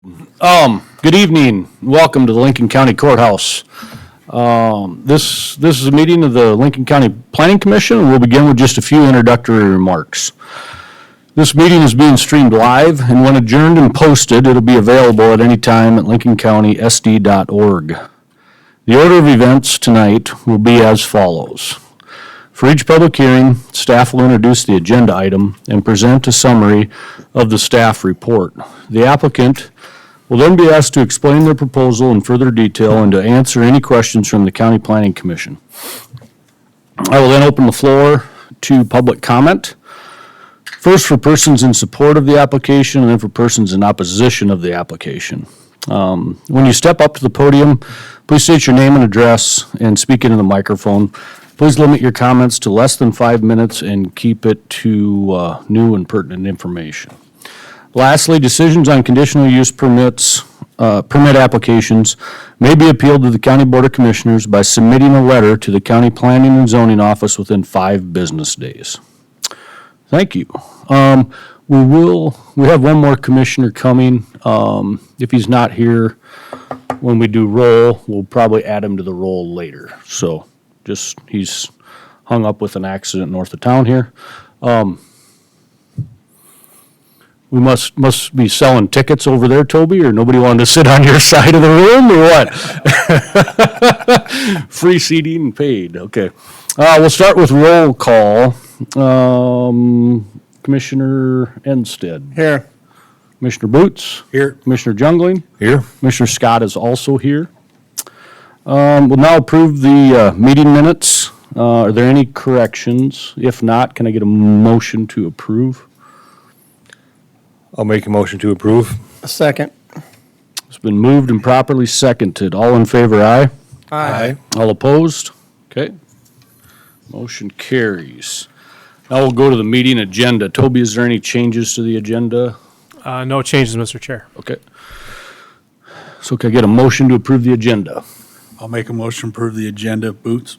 Good evening. Welcome to the Lincoln County Courthouse. This is a meeting of the Lincoln County Planning Commission, and we'll begin with just a few introductory remarks. This meeting is being streamed live, and when adjourned and posted, it'll be available at any time at lincolncountysd.org. The order of events tonight will be as follows. For each public hearing, staff will introduce the agenda item and present a summary of the staff report. The applicant will then be asked to explain their proposal in further detail and to answer any questions from the County Planning Commission. I will then open the floor to public comment. First for persons in support of the application and then for persons in opposition of the application. When you step up to the podium, please state your name and address and speak into the microphone. Please limit your comments to less than 5 minutes and keep it to new and pertinent information. Lastly, decisions on conditional use permit applications may be appealed to the County Board of Commissioners by submitting a letter to the County Planning and Zoning Office within 5 business days. Thank you. We have one more commissioner coming. If he's not here when we do roll, we'll probably add him to the roll later. So he's hung up with an accident north of town here. We must be selling tickets over there, Toby, or nobody wanted to sit on your side of the room, or what? Free seating and paid, okay. We'll start with roll call. Commissioner Enstead. Here. Commissioner Boots. Here. Commissioner Jungling. Here. Commissioner Scott is also here. We'll now approve the meeting minutes. Are there any corrections? If not, can I get a motion to approve? I'll make a motion to approve. A second. It's been moved and properly seconded. All in favor, aye? Aye. All opposed? Okay. Motion carries. Now we'll go to the meeting agenda. Toby, is there any changes to the agenda? No changes, Mr. Chair. Okay. So can I get a motion to approve the agenda? I'll make a motion to approve the agenda. Boots?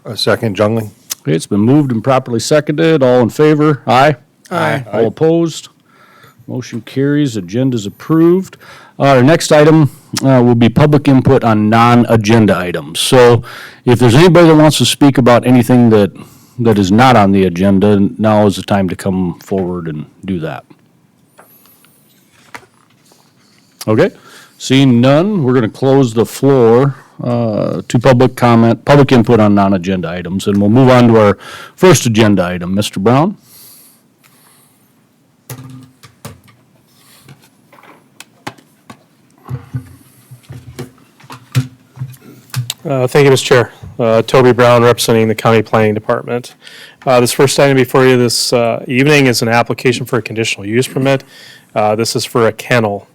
A second, Jungling. Okay, it's been moved and properly seconded. All in favor? Aye. Aye. All opposed? Motion carries. Agenda's approved. Our next item will be public input on non-agenda items. So if there's anybody that wants to speak about anything that is not on the agenda, now is the time to come forward and do that. Okay, seeing none, we're going to close the floor to public input on non-agenda items, and we'll move on to our first agenda item. Mr. Brown? Thank you, Mr. Chair. Toby Brown, representing the County Planning Department. This first item before you this evening is an application for a conditional use permit. This is for a kennel.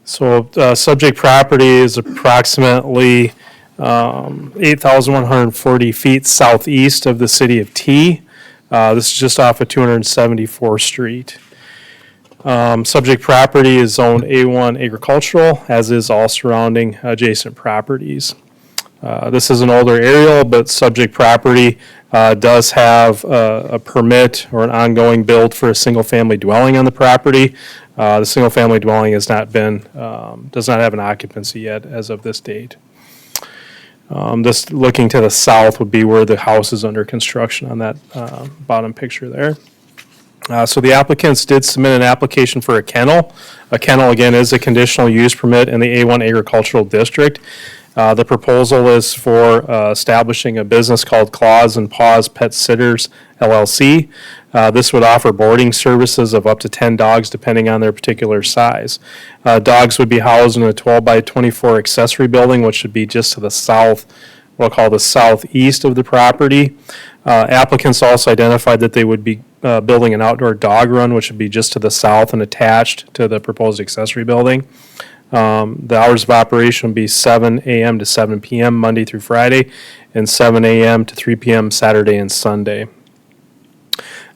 Subject property is approximately 8,140 feet southeast of the city of T. This is just off of 274th Street. Subject property is zoned A1 agricultural, as is all surrounding adjacent properties. This is an older aerial, but subject property does have a permit or an ongoing build for a single-family dwelling on the property. The single-family dwelling does not have an occupancy yet as of this date. This looking to the south would be where the house is under construction on that bottom picture there. So the applicants did submit an application for a kennel. A kennel, again, is a conditional use permit in the A1 agricultural district. The proposal is for establishing a business called Claws and Paws Pet Sitters LLC. This would offer boarding services of up to 10 dogs depending on their particular size. Dogs would be housed in a 12 by 24 accessory building, which would be just to the south, we'll call the southeast of the property. Applicants also identified that they would be building an outdoor dog run, which would be just to the south and attached to the proposed accessory building. The hours of operation would be 7 a.m. to 7 p.m. Monday through Friday, and 7 a.m. to 3 p.m. Saturday and Sunday.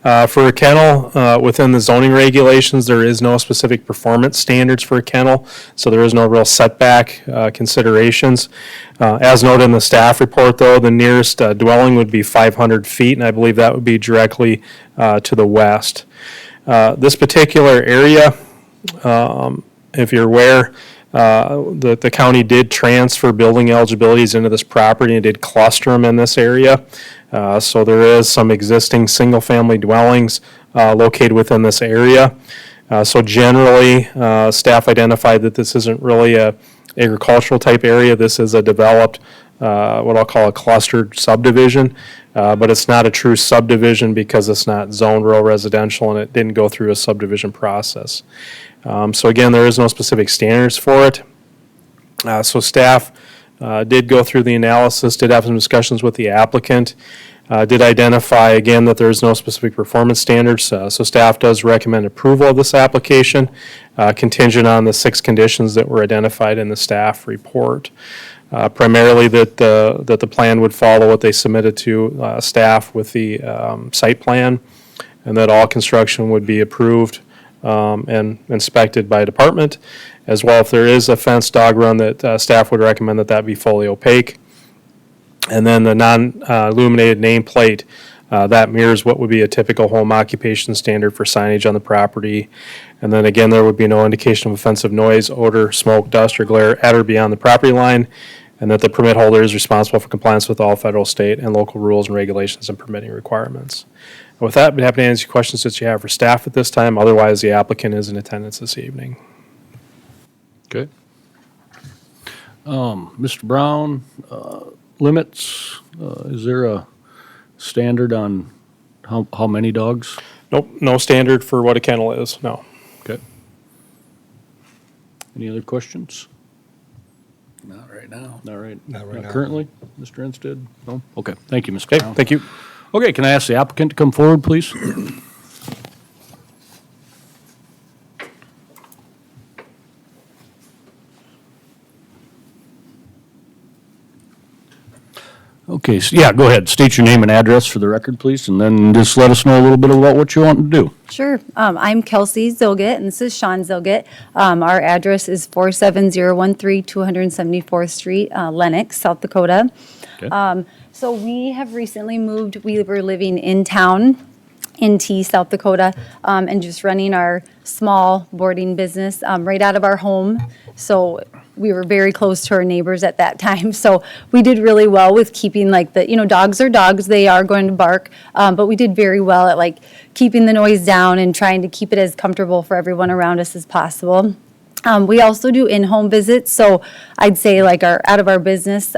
For a kennel, within the zoning regulations, there is no specific performance standards for a kennel, so there is no real setback considerations. As noted in the staff report, though, the nearest dwelling would be 500 feet, and I believe that would be directly to the west. This particular area, if you're aware, the county did transfer building eligibilities into this property and did cluster them in this area. So there is some existing single-family dwellings located within this area. So generally, staff identified that this isn't really a agricultural type area. This is a developed, what I'll call a clustered subdivision, but it's not a true subdivision because it's not zoned rural residential and it didn't go through a subdivision process. So again, there is no specific standards for it. So staff did go through the analysis, did have some discussions with the applicant, did identify again that there is no specific performance standards. So staff does recommend approval of this application, contingent on the 6 conditions that were identified in the staff report. Primarily that the plan would follow what they submitted to staff with the site plan, and that all construction would be approved and inspected by department, as well if there is a fenced dog run that staff would recommend that be fully opaque. And then the non-illuminated nameplate, that mirrors what would be a typical home occupation standard for signage on the property. And then again, there would be no indication of offensive noise, odor, smoke, dust, or glare at or beyond the property line, and that the permit holder is responsible for compliance with all federal, state, and local rules and regulations and permitting requirements. With that, I'd be happy to answer questions that you have for staff at this time. Otherwise, the applicant is in attendance this evening. Okay. Mr. Brown, limits, is there a standard on how many dogs? Nope, no standard for what a kennel is, no. Okay. Any other questions? Not right now. All right. Not right now. Currently, Mr. Ensted? No? Okay, thank you, Mr. Okay, Brown. thank you. Okay, can I ask the applicant to come forward, please? Okay, so yeah, go ahead. State your name and address for the record, please, and then just let us know a little bit about what you want to do. Sure. I'm Kelsey Zilgett, and this is Sean Zilgett. Our address is 47013 274th Street, Lenox, South Dakota. Okay. So we have recently moved. We were living in town in T, South Dakota, and just running our small boarding business right out of our home. So we were very close to our neighbors at that time. So we did really well with keeping dogs are dogs. They are going to bark. But we did very well at keeping the noise down and trying to keep it as comfortable for everyone around us as possible. We also do in-home visits, so I'd say out of our business,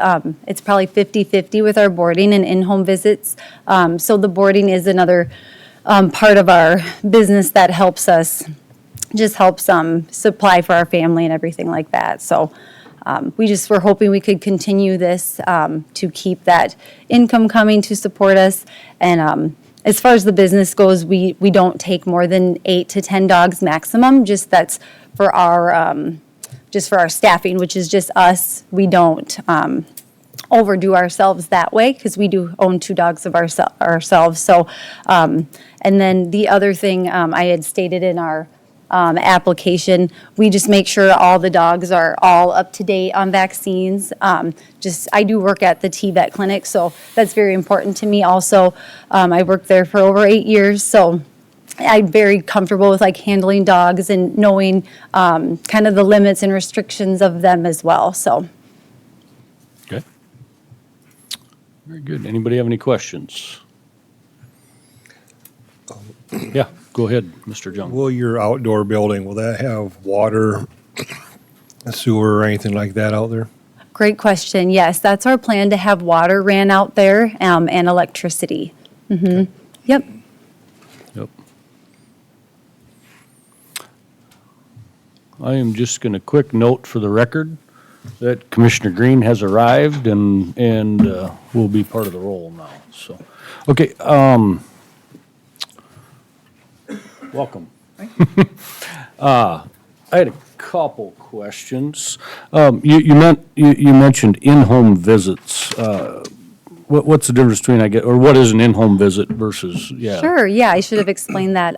it's probably 50-50 with our boarding and in-home visits. So the boarding is another part of our business that helps us, supply for our family and everything like that. So we're hoping we could continue this to keep that income coming to support us. And as far as the business goes, we don't take more than 8 to 10 dogs maximum. That's for our staffing, which is just us. We don't overdo ourselves that way because we do own 2 dogs of ourselves. So, and then the other thing I had stated in our application, we just make sure all the dogs are all up to date on vaccines. I do work at the T-Vet clinic, so that's very important to me also. I worked there for over 8 years, so I'm very comfortable with handling dogs and knowing kind of the limits and restrictions of them as well, so. Okay. Very good. Anybody have any questions? Yeah, go ahead, Mr. Jung. Will your outdoor building, will that have water, sewer, or anything like that out there? Great question. Yes, that's our plan, to have water ran out there and electricity. Mm-hmm. Yep. Yep. I am just going to quick note for the record that Commissioner Green has arrived and will be part of the roll now, so. Okay, welcome. I had a couple questions. You mentioned in-home visits. what's the difference between, or what is an in-home visit versus, yeah? Sure, yeah, I should have explained that.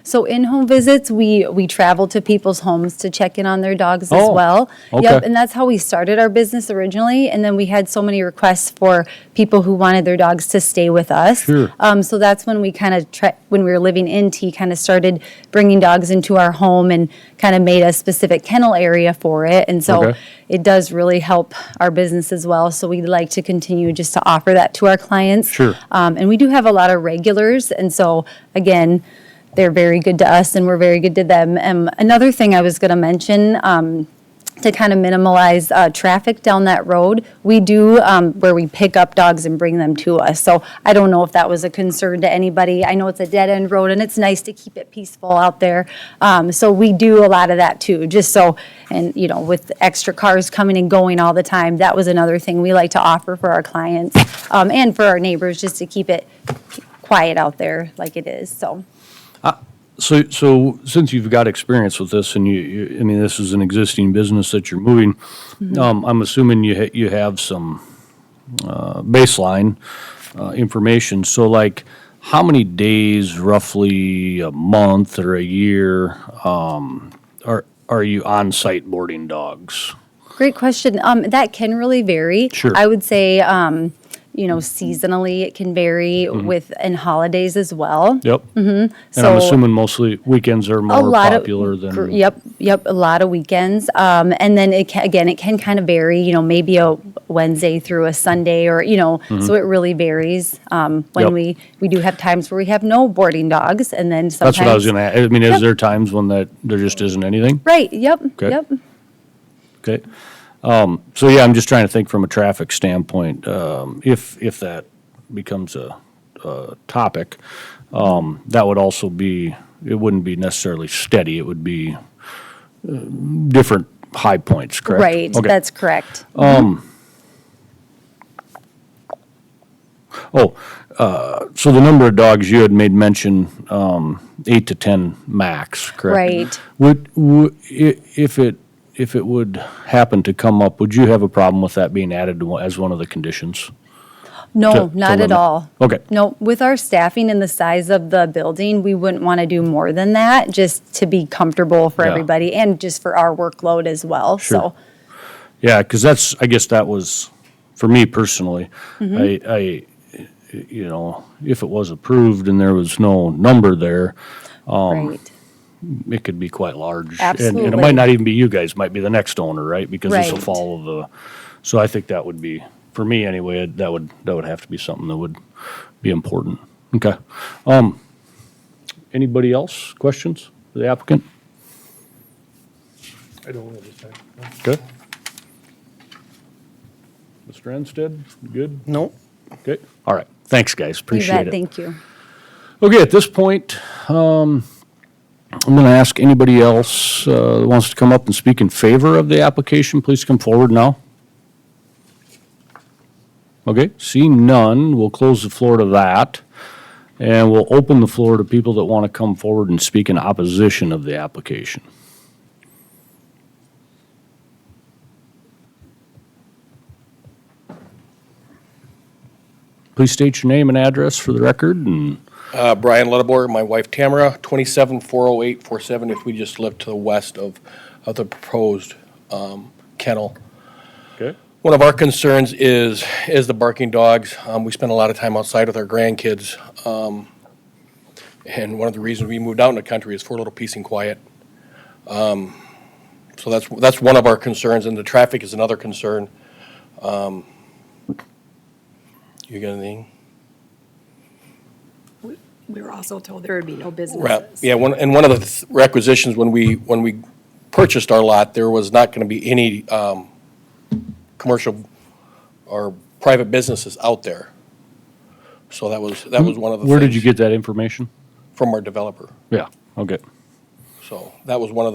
So in-home visits, we travel to people's homes to check in on their dogs as Oh, well. okay. Yep, and that's how we started our business originally, and then we had so many requests for people who wanted their dogs to stay with us. Sure. So that's when we kind of, when we were living in T, kind of started bringing dogs into our home and kind of made a specific kennel area for it. And so Okay. it does really help our business as well. So we'd like to continue just to offer that to our clients. Sure. And we do have a lot of regulars. And so, again, they're very good to us and we're very good to them. Another thing I was going to mention, to kind of minimize traffic down that road, we do where we pick up dogs and bring them to us. So I don't know if that was a concern to anybody. I know it's a dead-end road, and it's nice to keep it peaceful out there. So we do a lot of that too, just so, and with extra cars coming and going all the time, that was another thing we like to offer for our clients and for our neighbors, just to keep it quiet out there like it is, so. So since you've got experience with this and I mean, this is an existing business that you're moving, I'm assuming you have some baseline information. So like, how many days, roughly a month or a year, are you on-site boarding dogs? Great question. That can really vary. Sure. I would say, seasonally it can vary and holidays as well. Yep. And I'm So- assuming mostly weekends are more popular than. Yep, a lot of weekends. And then it can kind of vary, maybe a Wednesday through a Sunday or, so it really varies. When Yep. we do have times where we have no boarding dogs and then sometimes. That's what I was gonna ask. I mean, is Yep. there times when there just isn't anything? Right, yep, Okay. yep. Okay. So yeah, I'm just trying to think from a traffic standpoint, if that becomes a topic, that would also be, it wouldn't be necessarily steady, it would be different high points, correct? Right, Okay. that's correct. So the number of dogs you had made mention, 8 to 10 max, correct? Right. If it would happen to come up, would you have a problem with that being added as one of the conditions? No, to not limit. at all. Okay. No, with our staffing and the size of the building, we wouldn't want to do more than that, just to be comfortable for Yeah. everybody and just for our workload as well, Sure. so. Yeah, because I guess that was, for me personally, I, if it was approved and there was no number there, Right, it could be quite large. And it Absolutely. might not even be you guys, might be the next owner, right? Because this will Right. follow so I think that would be, for me anyway, that would have to be something that would be important. Okay. Anybody else? Questions for the applicant? I don't understand. Good. Mr. Enstead, good? No. Okay, all right. Thanks, guys, you appreciate bet, it. thank you. Okay, at this point, I'm going to ask anybody else that wants to come up and speak in favor of the application, please come forward now. Okay, seeing none, we'll close the floor to that, and we'll open the floor to people that want to come forward and speak in opposition of the application. Please state your name and address for the record, and Brian Ledebor, my wife Tamara, 2740847, if we just live to the west of the proposed kennel. okay. One of our concerns is the barking dogs. We spend a lot of time outside with our grandkids. And one of the reasons we moved out in the country is for a little peace and quiet. So that's one of our concerns, and the traffic is another concern. You got anything? We were also told there would be no Right. businesses. Yeah, one of the requisitions when we purchased our lot, there was not going to be any commercial or private businesses out there. So that was one of the things. Where did you get that information? From our developer. Yeah, okay. So that was one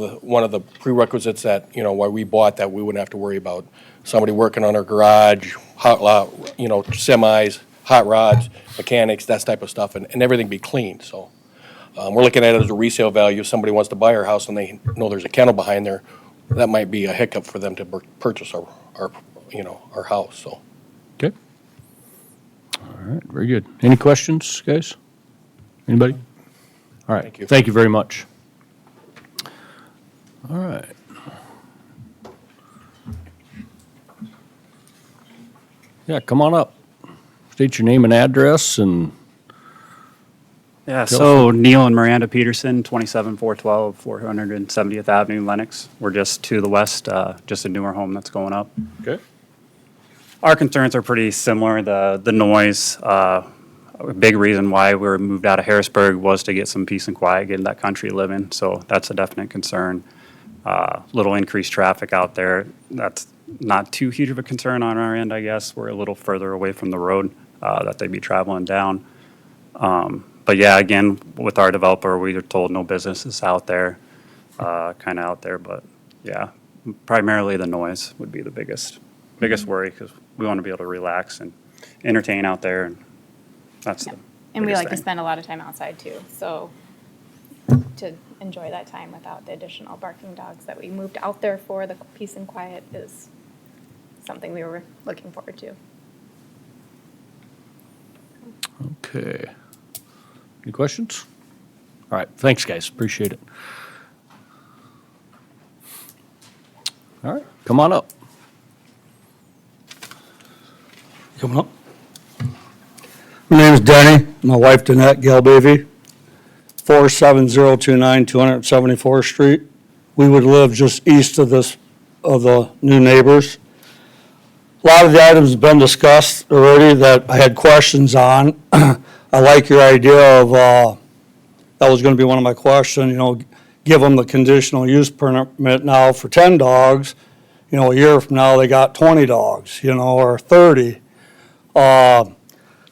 of the prerequisites that, why we bought that, we wouldn't have to worry about somebody working on our garage, semis, hot rods, mechanics, that type of stuff, and everything be clean, so. We're looking at it as a resale value. If somebody wants to buy our house and they know there's a kennel behind there, that might be a hiccup for them to purchase our house, so. Okay. All right, very good. Any questions, guys? Anybody? All right, Thank you. thank you very much. All right. Yeah, come on up. State your name and address and, Yeah, so Neil and Miranda Peterson, 27412 470th Avenue, Lenox. We're just to the west, just a newer home that's going up. okay, Our concerns are pretty similar. The noise, a big reason why we were moved out of Harrisburg was to get some peace and quiet, get in that country living. So that's a definite concern. Little increased traffic out there. That's not too huge of a concern on our end, I guess. We're a little further away from the road that they'd be traveling down. But yeah, again, with our developer, we were told no business is out there, kind of out there. But yeah, primarily the noise would be the biggest worry because we want to be able to relax and entertain out there, and that's the And we biggest like to thing. spend a lot of time outside too, so to enjoy that time without the additional barking dogs that we moved out there for, the peace and quiet is something we were looking forward to. okay. Any questions? All right, thanks, guys, appreciate it. All right, come on up. Coming up. My name is Denny. My wife Danette Galbavy, 47029 274th Street. We would live just east of the new neighbors. A lot of the items have been discussed already that I had questions on. I like your idea of, that was gonna be one of my questions, give them the conditional use permit now for 10 dogs. A year from now, they got 20 dogs, or 30.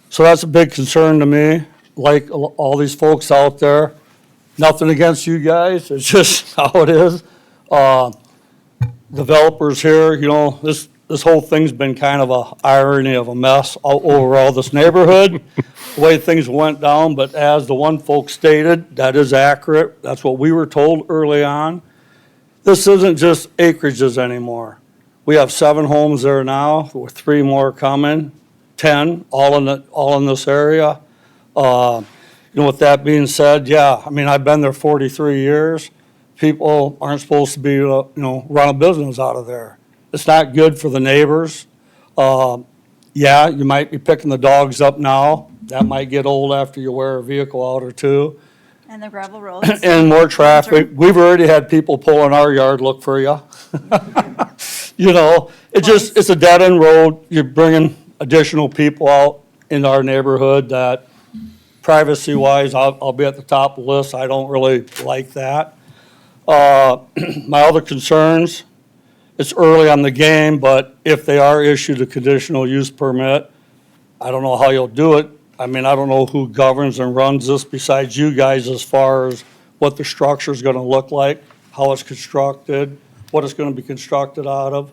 So that's a big concern to me, like all these folks out there. Nothing against you guys, it's just how it is. Developers here, this whole thing's been kind of a irony of a mess over all this neighborhood, the way things went down, but as the one folks stated, that is accurate. That's what we were told early on. This isn't just acreages anymore. We have 7 homes there now, with 3 more coming. 10, all in this area. With that being said, yeah, I've been there 43 years. People aren't supposed to be, run a business out of there. It's not good for the neighbors. Yeah, you might be picking the dogs up now. That might get old after you wear a vehicle out or two. And the gravel roads. And more traffic. We've already had people pull in our yard, look for you. It's a dead-end road. You're bringing additional people out in our neighborhood that privacy-wise, I'll be at the top of the list. I don't really like that. My other concerns, it's early on the game, but if they are issued a conditional use permit, I don't know how you'll do it. I don't know who governs and runs this besides you guys as far as what the structure's gonna look like, how it's constructed, what it's gonna be constructed out of.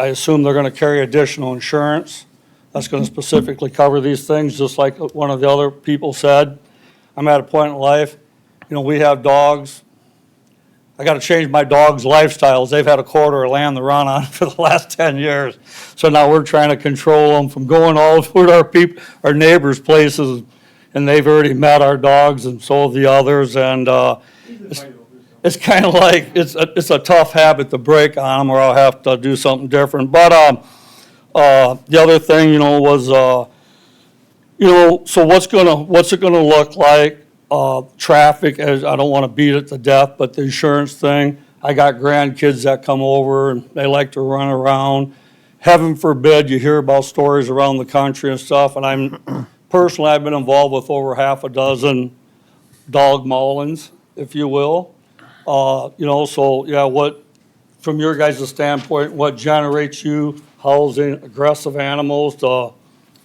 I assume they're gonna carry additional insurance. That's gonna specifically cover these things, just like one of the other people said. I'm at a point in life, we have dogs. I gotta change my dogs' lifestyles. They've had a quarter of land to run on for the last 10 years. So now we're trying to control them from going all over our neighbors' places, and they've already met our dogs and so have the others, and, it's kind of like, it's a tough habit to break on them, or I'll have to do something different. But, the other thing, was, so what's it gonna look like? Traffic, as I don't want to beat it to death, but the insurance thing, I got grandkids that come over and they like to run around. Heaven forbid you hear about stories around the country and stuff, and I've been involved with over half a dozen dog maulings, if you will. So, yeah, from your guys' standpoint, what generates you housing aggressive animals to,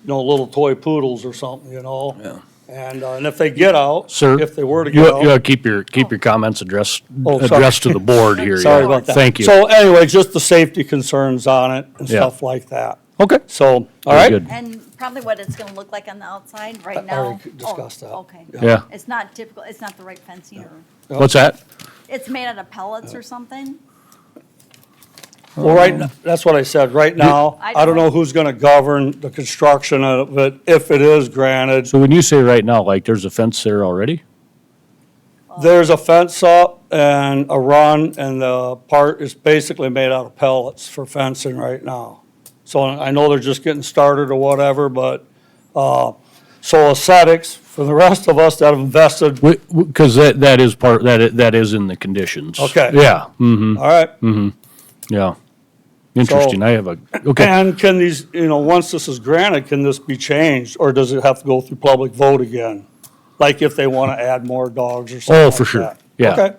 little toy poodles or something, Yeah. And if they get out, Sir, if they were to You get you out. keep your comments addressed sorry. to the board here. Sorry yeah. about that. Thank you. So anyway, just the safety concerns on it and Yeah. stuff like that. Okay. So, all Very right? good. And probably what it's gonna look like on the outside right I now. already discussed that. Okay. Yeah. It's not typical, it's not the right fencing or, What's that? it's made out of pellets or something? Well, that's what I said. Right now, I don't know who's gonna govern the construction of it, if it is granted. So when you say right now, like there's a fence there already? There's a fence up and a run, and the part is basically made out of pellets for fencing right now. So I know they're just getting started or whatever, but, so aesthetics, for the rest of us that have invested, Because that is part, that is in the conditions. Okay. Yeah, mm-hmm, all right. yeah. Interesting, I have a, okay. And can these, once this is granted, can this be changed, or does it have to go through public vote again? Like if they want to add more dogs or something Oh, like for sure, that? yeah. Okay,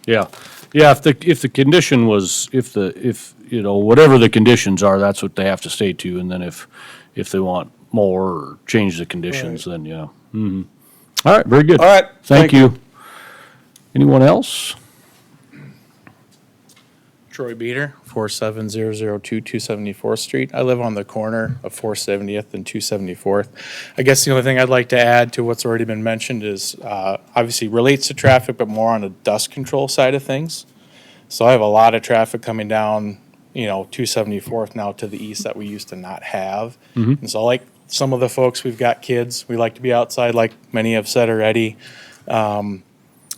Yeah, yeah, if the condition was, whatever the conditions are, that's what they have to stay to, and then if they want more or change the conditions, then, yeah. Mm-hmm. All right, very good. all right. Thank you. Anyone else? Troy Beater, 47002 274th Street. I live on the corner of 470th and 274th. I guess the only thing I'd like to add to what's already been mentioned is, obviously relates to traffic, but more on the dust control side of things. So I have a lot of traffic coming down, 274th now to the east that we used to not have. And so like some of the folks, we've got kids, we like to be outside, like many have said already.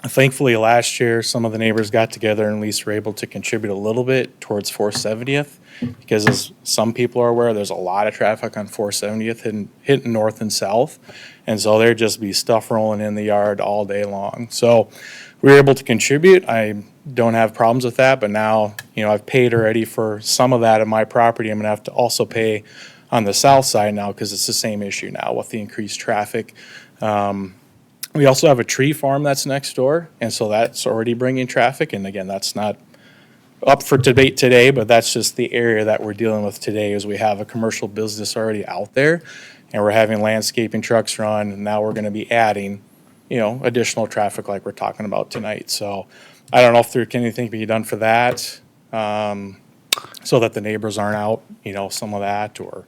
Thankfully, last year, some of the neighbors got together and at least were able to contribute a little bit towards 470th. Because as some people are aware, there's a lot of traffic on 470th hitting north and south. And so there'd just be stuff rolling in the yard all day long. So we were able to contribute. I don't have problems with that, but now, I've paid already for some of that of my property. I'm gonna have to also pay on the south side now because it's the same issue now with the increased traffic. We also have a tree farm that's next door, and so that's already bringing traffic. And again, that's not up for debate today, but that's just the area that we're dealing with today is we have a commercial business already out there, and we're having landscaping trucks run, and now we're gonna be adding, additional traffic like we're talking about tonight. So I don't know if there can anything be done for that, so that the neighbors aren't out, some of that, or,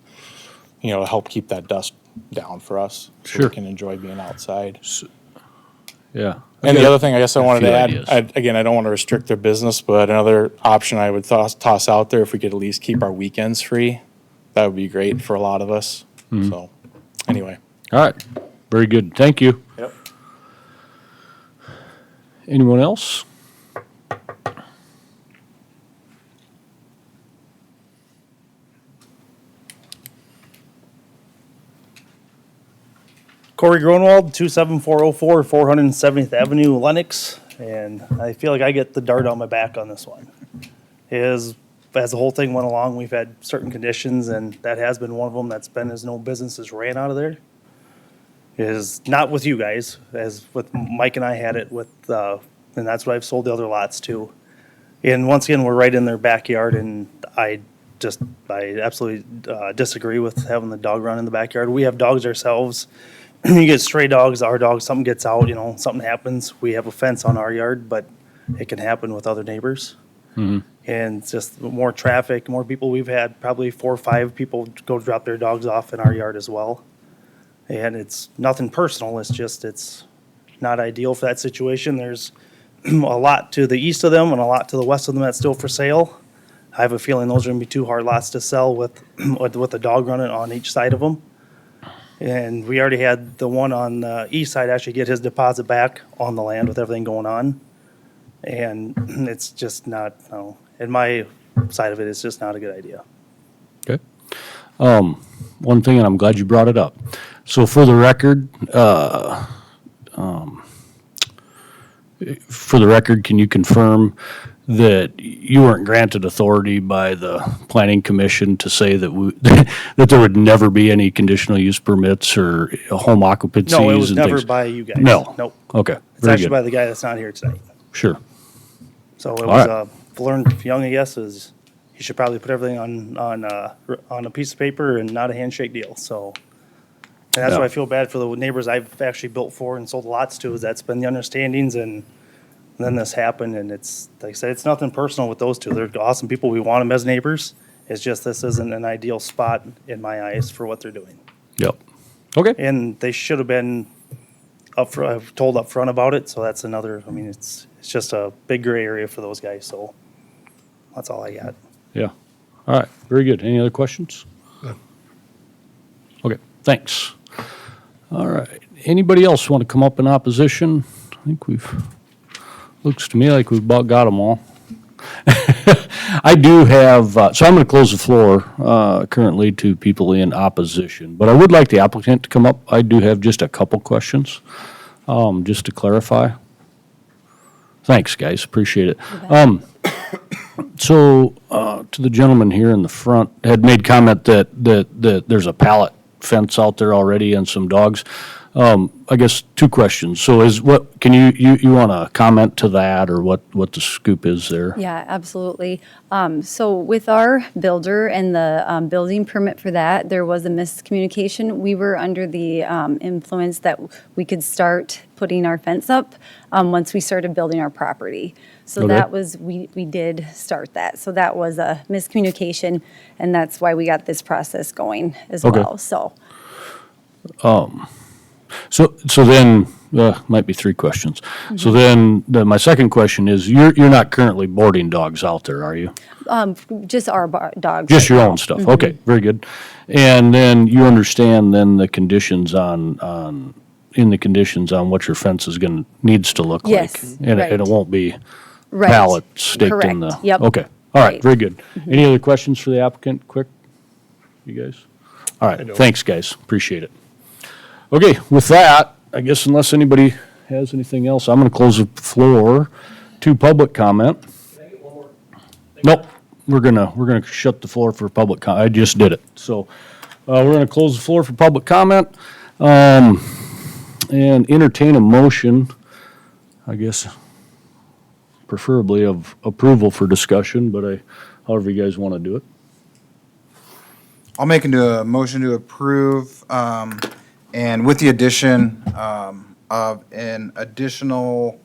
help keep that dust down for us. So Sure. we can enjoy being outside. Yeah. And the other thing I guess I wanted few to add, ideas. I don't want to restrict their business, but another option I would toss out there, if we could at least keep our weekends free, that would be great for a lot of us. So, anyway. All right, very good, thank you. Yep. Anyone else? Corey Gronwald, 27404 470th Avenue, Lenox, and I feel like I get the dart on my back on this one. As the whole thing went along, we've had certain conditions, and that has been one of them that's been as no businesses ran out of there. Is not with you guys, as with Mike and I had it with, and that's what I've sold the other lots to. And once again, we're right in their backyard, and I absolutely disagree with having the dog run in the backyard. We have dogs ourselves. You get stray dogs, our dogs, something gets out, something happens. We have a fence on our yard, but it can happen with other neighbors. And it's just more traffic, more people. We've had probably 4 or 5 people go drop their dogs off in our yard as well. And it's nothing personal, it's not ideal for that situation. There's a lot to the east of them and a lot to the west of them that's still for sale. I have a feeling those are gonna be 2 hard lots to sell with the dog running on each side of them. And we already had the one on the east side actually get his deposit back on the land with everything going on. And it's just not, in my side of it, it's just not a good idea. Okay. One thing, and I'm glad you brought it up. So for the record, can you confirm that you weren't granted authority by the planning commission to say that that there would never be any conditional use permits or home occupancies and No, it was things? never by you guys. No. Nope. Okay, It's very actually by good. the guy that's not here tonight. Sure. So it All was, right. learned young, I guess, is you should probably put everything on a piece of paper and not a handshake deal, so. And that's Yeah. why I feel bad for the neighbors I've actually built for and sold lots to, is that's been the understandings, and then this happened, and it's, like I said, it's nothing personal with those two. They're awesome people. We want them as neighbors. It's just this isn't an ideal spot in my eyes for what they're doing. Yep. Okay. And they should have been told up front about it, so that's another, it's just a big gray area for those guys, so that's all I got. Yeah. All right, very good. Any other questions? Okay, thanks. All right, anybody else want to come up in opposition? I think looks to me like we've about got them all. I do have, so I'm going to close the floor currently to people in opposition, but I would like the applicant to come up. I do have just a couple questions, just to clarify. Thanks, guys, appreciate it. So, to the gentleman here in the front, had made comment that there's a pallet fence out there already and some dogs. I guess two questions. So can you want to comment to that, or what the scoop is there? Yeah, absolutely. So with our builder and the building permit for that, there was a miscommunication. We were under the influence that we could start putting our fence up once we started building our property. So Okay. that was, we did start that. So that was a miscommunication, and that's why we got this process going as Okay. well, so. So then, might be three questions. So then, my second question is, you're not currently boarding dogs out there, are you? Just our dogs. Just right your now. own stuff? Okay, very good. And then you understand then the conditions on what your fence is needs to look like? Yes, And right. it won't be Right. pallet staked in the? Correct, yep. Okay, all right, Right. very good. Any other questions for the applicant, quick? You guys? All right, thanks, guys, appreciate it. Okay, with that, I guess unless anybody has anything else, I'm gonna close the floor to public comment. Nope, we're gonna shut the floor for public I just did it. So, we're gonna close the floor for public comment, and entertain a motion, I guess, preferably of approval for discussion, but however you guys wanna do it. I'll make into a motion to approve, and with the addition of an additional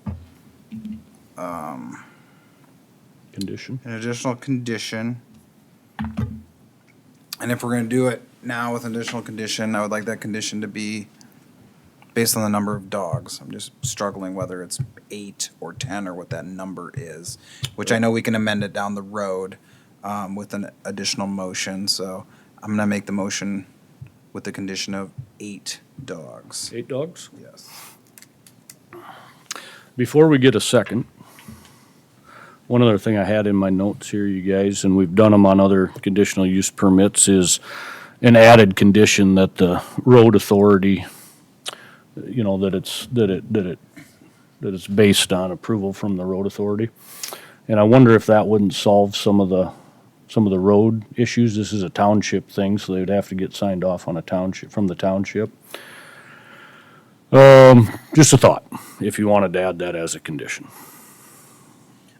Condition. condition. And if we're gonna do it now with an additional condition, I would like that condition to be based on the number of dogs. I'm just struggling whether it's 8 or 10 or what that number is, which I know we can amend it down the road with an additional motion. So I'm gonna make the motion with the condition of 8 dogs. 8 dogs? Yes. Before we get a second, one other thing I had in my notes here, you guys, and we've done them on other conditional use permits, is an added condition that the road authority, that it's based on approval from the road authority. And I wonder if that wouldn't solve some of the road issues. This is a township thing, so they'd have to get signed off on from the township. Just a thought, if you wanted to add that as a condition.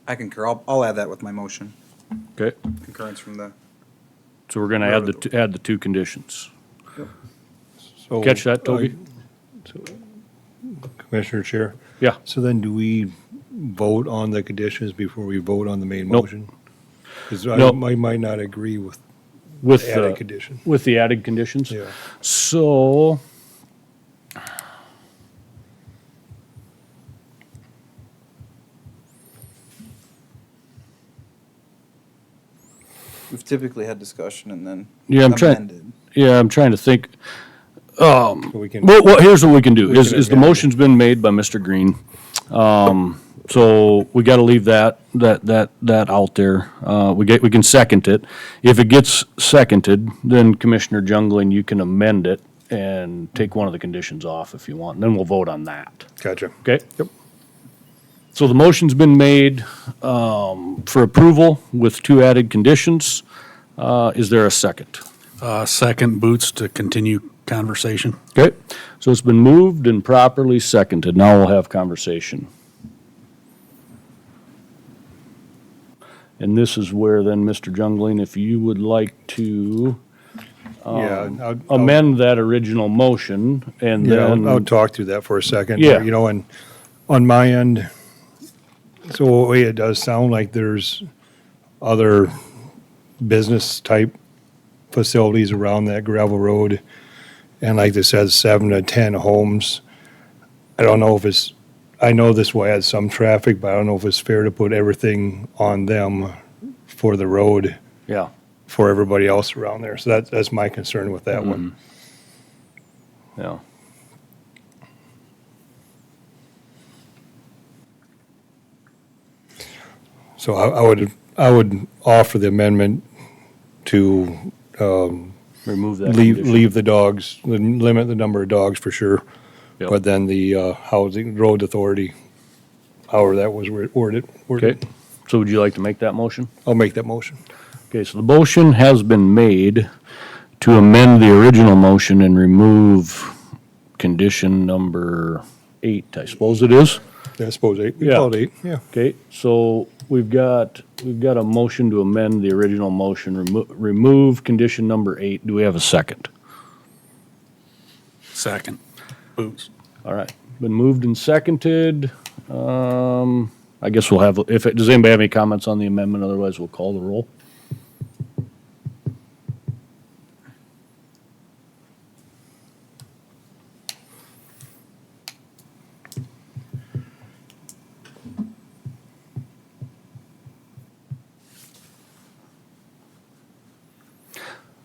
I concur. I'll add that with my motion. Okay, Concurrence from the. so we're gonna add the two conditions. So, Catch that, Toby? Commissioner Chair. Yeah. So then do we vote on the conditions before we vote on the main Nope. motion? Because I Nope. might not agree with With added the, condition. with the added conditions? Yeah. So, We've typically had discussion and then yeah, I'm trying to think. So we can, Well, here's what we can do, We is can the amend it. motion's been made by Mr. Green. So we gotta leave that out there. We can second it. If it gets seconded, then Commissioner Jungling, you can amend it and take one of the conditions off if you want, and then we'll vote on that. gotcha. Okay? Yep. So the motion's been made, for approval with 2 added conditions. Is there a second? Second, Boots, to continue conversation. Okay, so it's been moved and properly seconded. Now we'll have conversation. And this is where then, Mr. Jungling, if you would like to Yeah, I'll- amend that original motion and Yeah, I'll then, talk through that for a second. Yeah. And on my end, so it does sound like there's other business type facilities around that gravel road. And like this says, 7 to 10 homes. I don't know if I know this will add some traffic, but I don't know if it's fair to put everything on them for the road Yeah. for everybody else around there. So that's my concern with that one. Yeah. So I would offer the amendment to Remove that condition. leave the dogs, limit the number of dogs for sure. Yep. But then the housing road authority, however that was worded. Okay, so would you like to make that motion? I'll make that motion. Okay, so the motion has been made to amend the original motion and remove condition number 8, I suppose it is. Yeah, I suppose 8. We Yeah. call it 8, yeah. Okay, so we've got a motion to amend the original motion, remove condition number 8. Do we have a second? Second. Boots. All right, been moved and seconded. I guess we'll have, does anybody have any comments on the amendment? Otherwise, we'll call the roll.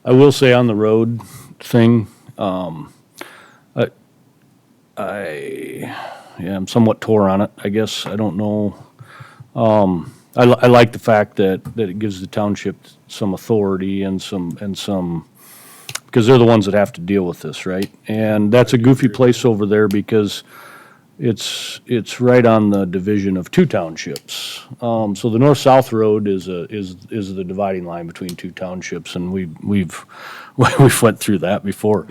I will say on the road thing, I'm somewhat tore on it, I guess. I don't know. I like the fact that it gives the township some authority and some, because they're the ones that have to deal with this, right? And that's a goofy place over there because it's right on the division of 2 townships. So the north-south road is the dividing line between 2 townships, and we've went through that before.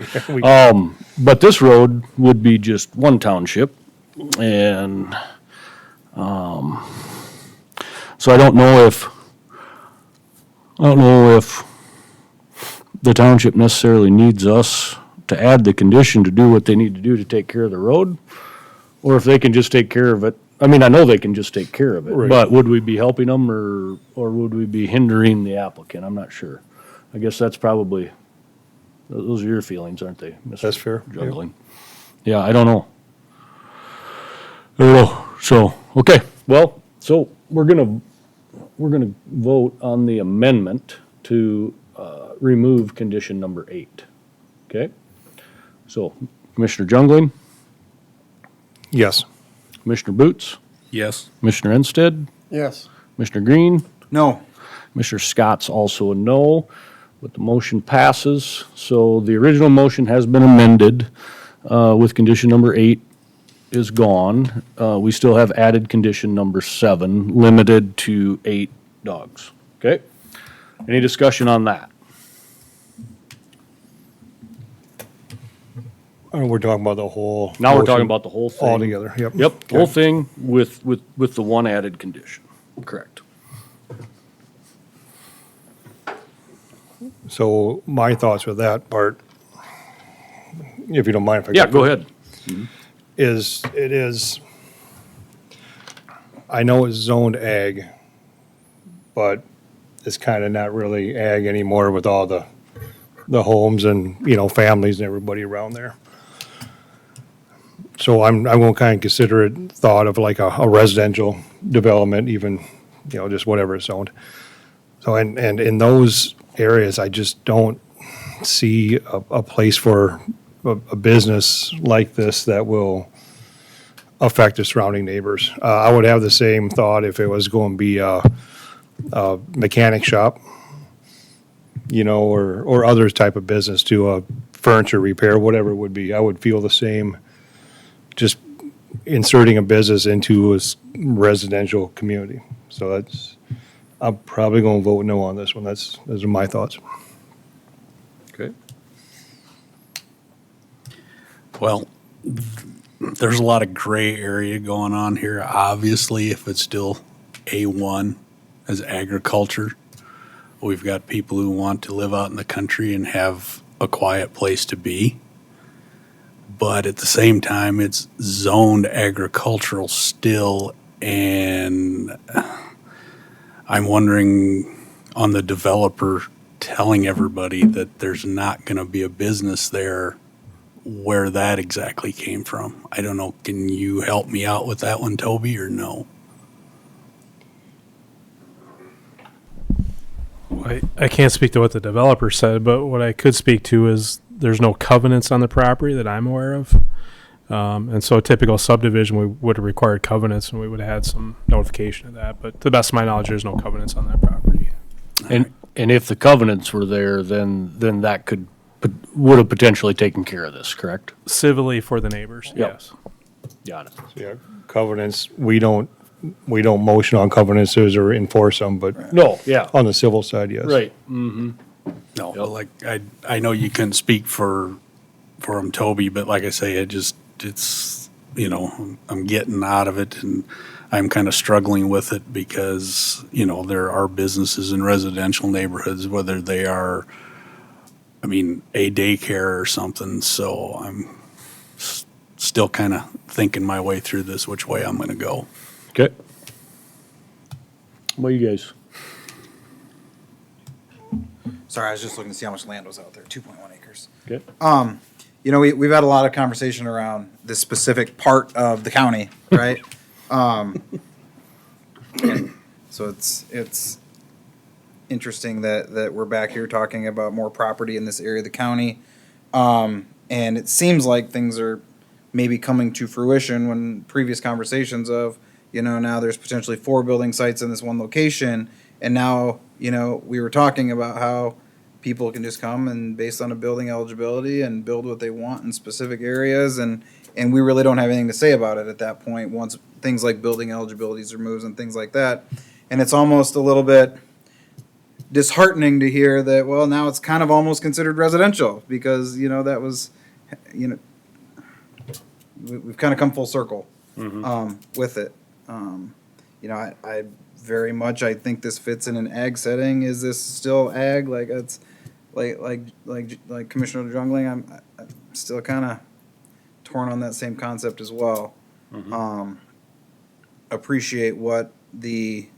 But this road would be just 1 township, and so I don't know if the township necessarily needs us to add the condition to do what they need to do to take care of the road, or if they can just take care of it. I mean, I know they can just take care of it, Right. but would we be helping them or would we be hindering the applicant? I'm not sure. I guess that's probably, those are your feelings, aren't they, Mr. That's fair, yeah. Juggling? Yeah, I don't know. I don't know. So, okay, well, so we're gonna vote on the amendment to remove condition number 8. Okay? So, Commissioner Jungling, Yes. Commissioner Boots, Yes. Commissioner Ensted, Yes. Commissioner Green, No. Commissioner Scott's also a no, but the motion passes. So the original motion has been amended with condition number 8 is gone. We still have added condition number 7, limited to 8 dogs. Okay? Any discussion on that? We're talking about the whole. Now we're motion talking about the whole thing. All together, yep. Yep, whole thing with the one added condition. Correct. So my thoughts with that part, if you don't mind if I. Yeah, go ahead. Is, I know it's zoned ag, but it's kind of not really ag anymore with all the homes and, families and everybody around there. So I'm going to kind of consider it thought of like a residential development, even, just whatever it's zoned. So, and in those areas, I just don't see a place for a business like this that will affect the surrounding neighbors. I would have the same thought if it was going to be a mechanic shop, or other type of business, to a furniture repair, whatever it would be. I would feel the same, just inserting a business into a residential community. So I'm probably going to vote no on this one. Those are my thoughts. Okay. Well, there's a lot of gray area going on here. Obviously, if it's still A1 as agriculture, we've got people who want to live out in the country and have a quiet place to be. But at the same time, it's zoned agricultural still, and I'm wondering on the developer telling everybody that there's not going to be a business there, where that exactly came from. I don't know. Can you help me out with that one, Toby, or no? I can't speak to what the developer said, but what I could speak to is there's no covenants on the property that I'm aware of. And so a typical subdivision, we would have required covenants and we would have had some notification of that. But to the best of my knowledge, there's no covenants on that property. And if the covenants were there, then that would have potentially taken care of this, correct? Civilly for the neighbors, Yep. yes. Got it. Yeah, covenants, we don't motion on covenants or enforce them, but No, yeah. on the civil side, yes. Right. Mm-hmm. No, but like, I know you couldn't speak for him, Toby, but like I say, it's, you know, I'm getting out of it and I'm kind of struggling with it because, you know, there are businesses in residential neighborhoods, whether they are, I mean, a daycare or something, so I'm still kind of thinking my way through this, which way I'm gonna go. Okay. What do you guys? Sorry, I was just looking to see how much land was out there, 2.1 acres. Okay. You know, we've had a lot of conversation around this specific part of the county, right? So it's interesting that we're back here talking about more property in this area of the county. And it seems like things are maybe coming to fruition when previous conversations of, you know, now there's potentially 4 building sites in this one location. And now, you know, we were talking about how people can just come and based on a building eligibility and build what they want in specific areas. And we really don't have anything to say about it at that point once things like building eligibilities are moved and things like that. And it's almost a little bit disheartening to hear that, well, now it's kind of almost considered residential because, you know, that was, you know, we've kind of come full circle with it. You know, I very much, I think this fits in an ag setting. Is this still ag? Like it's like Commissioner Jungling, I'm still kind of torn on that same concept as well. Appreciate what the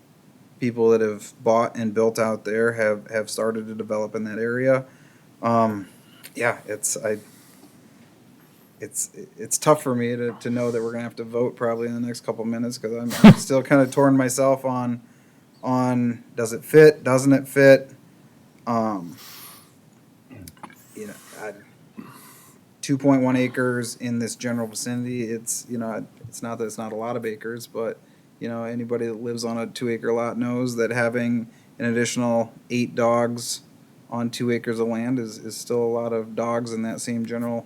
people that have bought and built out there have started to develop in that area. Yeah, it's tough for me to know that we're gonna have to vote probably in the next couple minutes because I'm still kind of torn myself on does it fit, doesn't it fit? You know, 2.1 acres in this general vicinity. It's, you know, it's not that it's not a lot of acres, but you know, anybody that lives on a 2-acre lot knows that having an additional 8 dogs on 2 acres of land is still a lot of dogs in that same general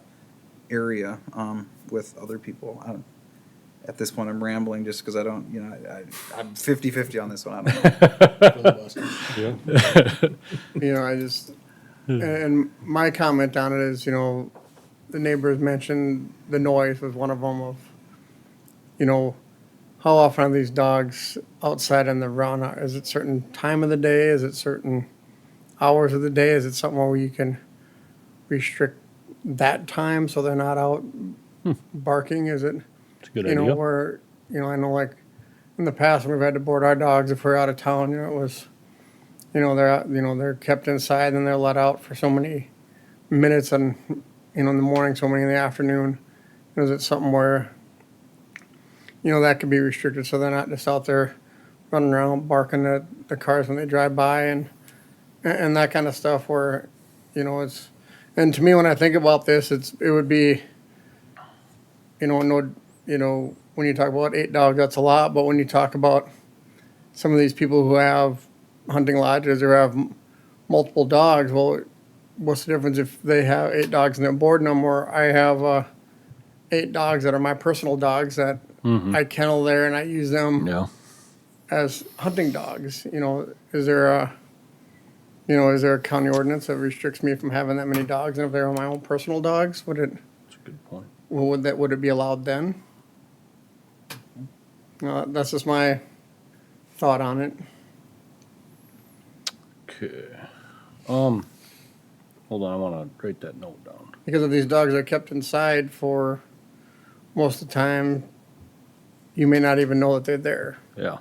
area with other people. At this point, I'm rambling just because I don't, you know, I'm 50-50 on this one. I don't know. You know, I just, and my comment on it is, you know, the neighbors mentioned the noise was one of them of, you know, how often are these dogs outside on the run? Is it certain time of the day? Is it certain hours of the day? Is it something where you can restrict that time so they're not out barking? Is it, It's a good you know, idea. where, you know, I know like in the past when we've had to board our dogs if we're out of town, you know, it was, you know, they're out, you know, they're kept inside and they're let out for so many minutes and, you know, in the morning, so many in the afternoon. Is it something where, you know, that could be restricted so they're not just out there running around barking at the cars when they drive by and that kind of stuff where, you know, it's, and to me, when I think about this, it would be, you know, no, you know, when you talk about 8 dogs, that's a lot, but when you talk about some of these people who have hunting lodges or have multiple dogs, well, what's the difference if they have 8 dogs and they're boarding them, or I have 8 dogs that are my personal dogs that I kennel there and I use them Yeah. as hunting dogs? You know, is there a county ordinance that restricts me from having that many dogs? And if they're my own personal dogs, would it, That's a good point. well, would it be allowed then? That's just my thought on it. Okay. Hold on, I want to write that note down. Because if these dogs are kept inside for most of the time, you may not even know that they're there. Yeah.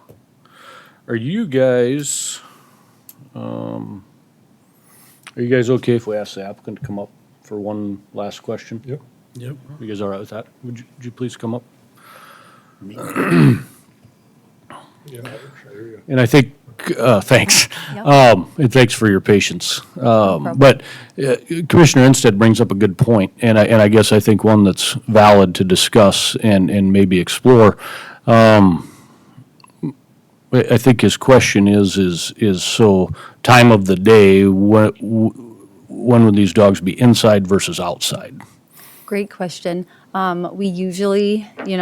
Are you guys okay if we ask the applicant to come up for one last question? Yep. Yep. You guys all right with that? Would you please come up? Yeah, I hear you. And I think Thanks. Yep. And thanks for your patience. problem. But Commissioner Instead brings up a good point, and I guess I think one that's valid to discuss and maybe explore. I think his question is so time of the day, when would these dogs be inside versus outside? Great question. We usually, in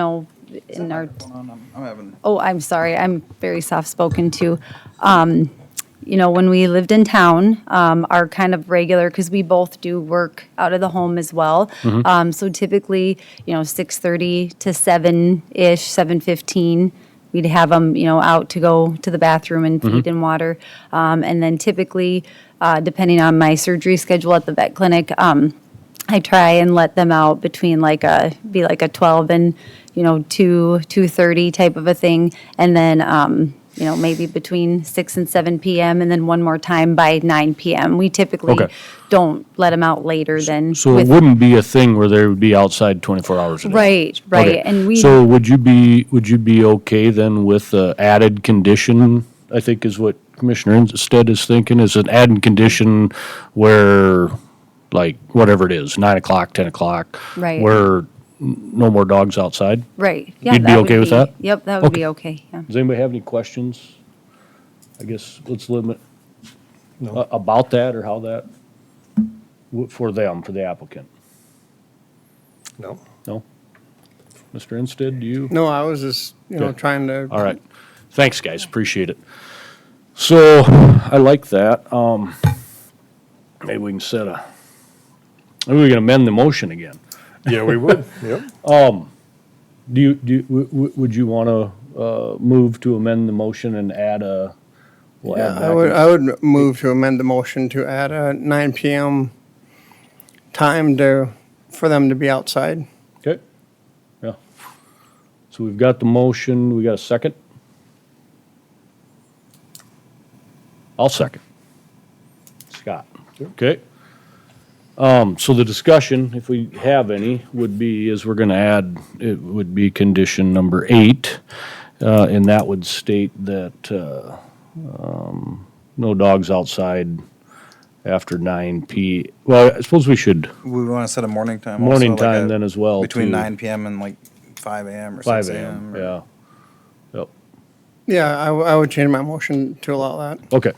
our, I'm having. oh, I'm sorry, I'm very soft-spoken too. When we lived in town, our kind of regular, because we both do work out of the home as well. So typically, 6:30 to 7-ish, 7:15, we'd have them, out to go to the bathroom and feed and water. And then typically, depending on my surgery schedule at the vet clinic, I try and let them out between like a 12 and, 2:30 type of a thing. And then, maybe between 6 and 7 PM, and then one more time by 9 PM. We typically Okay. don't let them out later than. So it with- wouldn't be a thing where they would be outside 24 hours a day? Right, right. Okay. And we. So would you be okay then with the added condition, I think is what Commissioner Instead is thinking, is an added condition where, like, whatever it is, 9 o'clock, 10 o'clock? Right. Where no more dogs outside? Right, yeah. You'd be that would okay with that? Yep, that would be okay, yeah. Does anybody have any questions? I guess let's limit No. about that or how that, for them, for the applicant. No. No? Mr. Instead, do you? No, I was just, Okay. trying to. All right. Thanks, guys. Appreciate it. So I like that. Maybe we can maybe we can amend the motion again. Yeah, we would. Yep. Would you want to move to amend the motion and add a? We'll add Yeah, back I would move to amend the motion to add a 9 PM time for them to be outside. Okay. Yeah. So we've got the motion. We got a second? I'll second. Scott. Okay. So the discussion, if we have any, would be, is we're gonna add, it would be condition number 8. And that would state that, no dogs outside after 9 p. Well, I suppose we should, We want to set a morning time. also, morning like time a- then as well. Between too. 9 PM and like 5 AM or 5 6 AM, AM. or- yeah. Yep. Yeah, I would change my motion to allow that. Okay.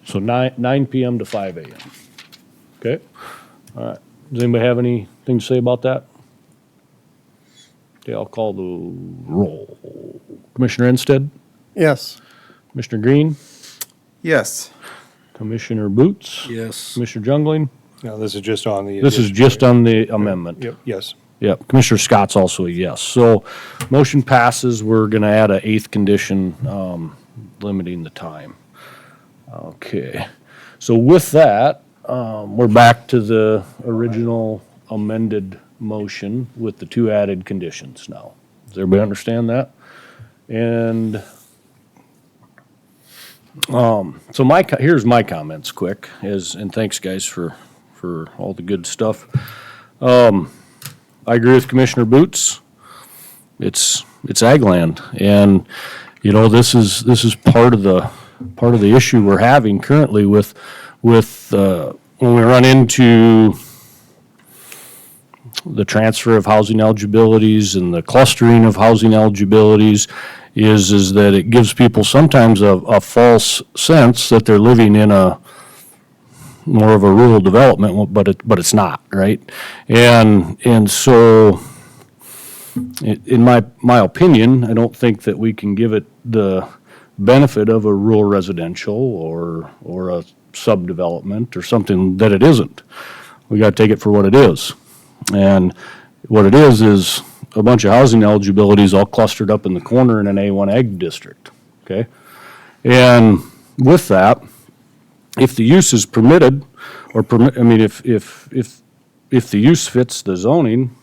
So 9 PM to 5 AM. Okay? All right. Does anybody have anything to say about that? Okay, I'll call the roll. Commissioner Instead? Yes. Commissioner Green? Yes. Commissioner Boots? Yes. Commissioner Jungling? No, this is just on the. This is addition, just right? on the amendment. Yep, yes. Yep. Commissioner Scott's also a yes. So motion passes. We're going to add a 8th condition, limiting the time. Okay. So with that, we're back to the original amended motion with the 2 added conditions now. Does everybody understand that? And so here's my comments quick, and thanks guys for all the good stuff. I agree with Commissioner Boots. It's ag land, and this is part of the issue we're having currently with when we run into the transfer of housing eligibilities and the clustering of housing eligibilities is that it gives people sometimes a false sense that they're living in a more of a rural development, but it's not, right? And so in my opinion, I don't think that we can give it the benefit of a rural residential or a subdevelopment or something that it isn't. We got to take it for what it is. And what it is a bunch of housing eligibilities all clustered up in the corner in an A1 ag district, okay? And with that, if the use is permitted, if the use fits the zoning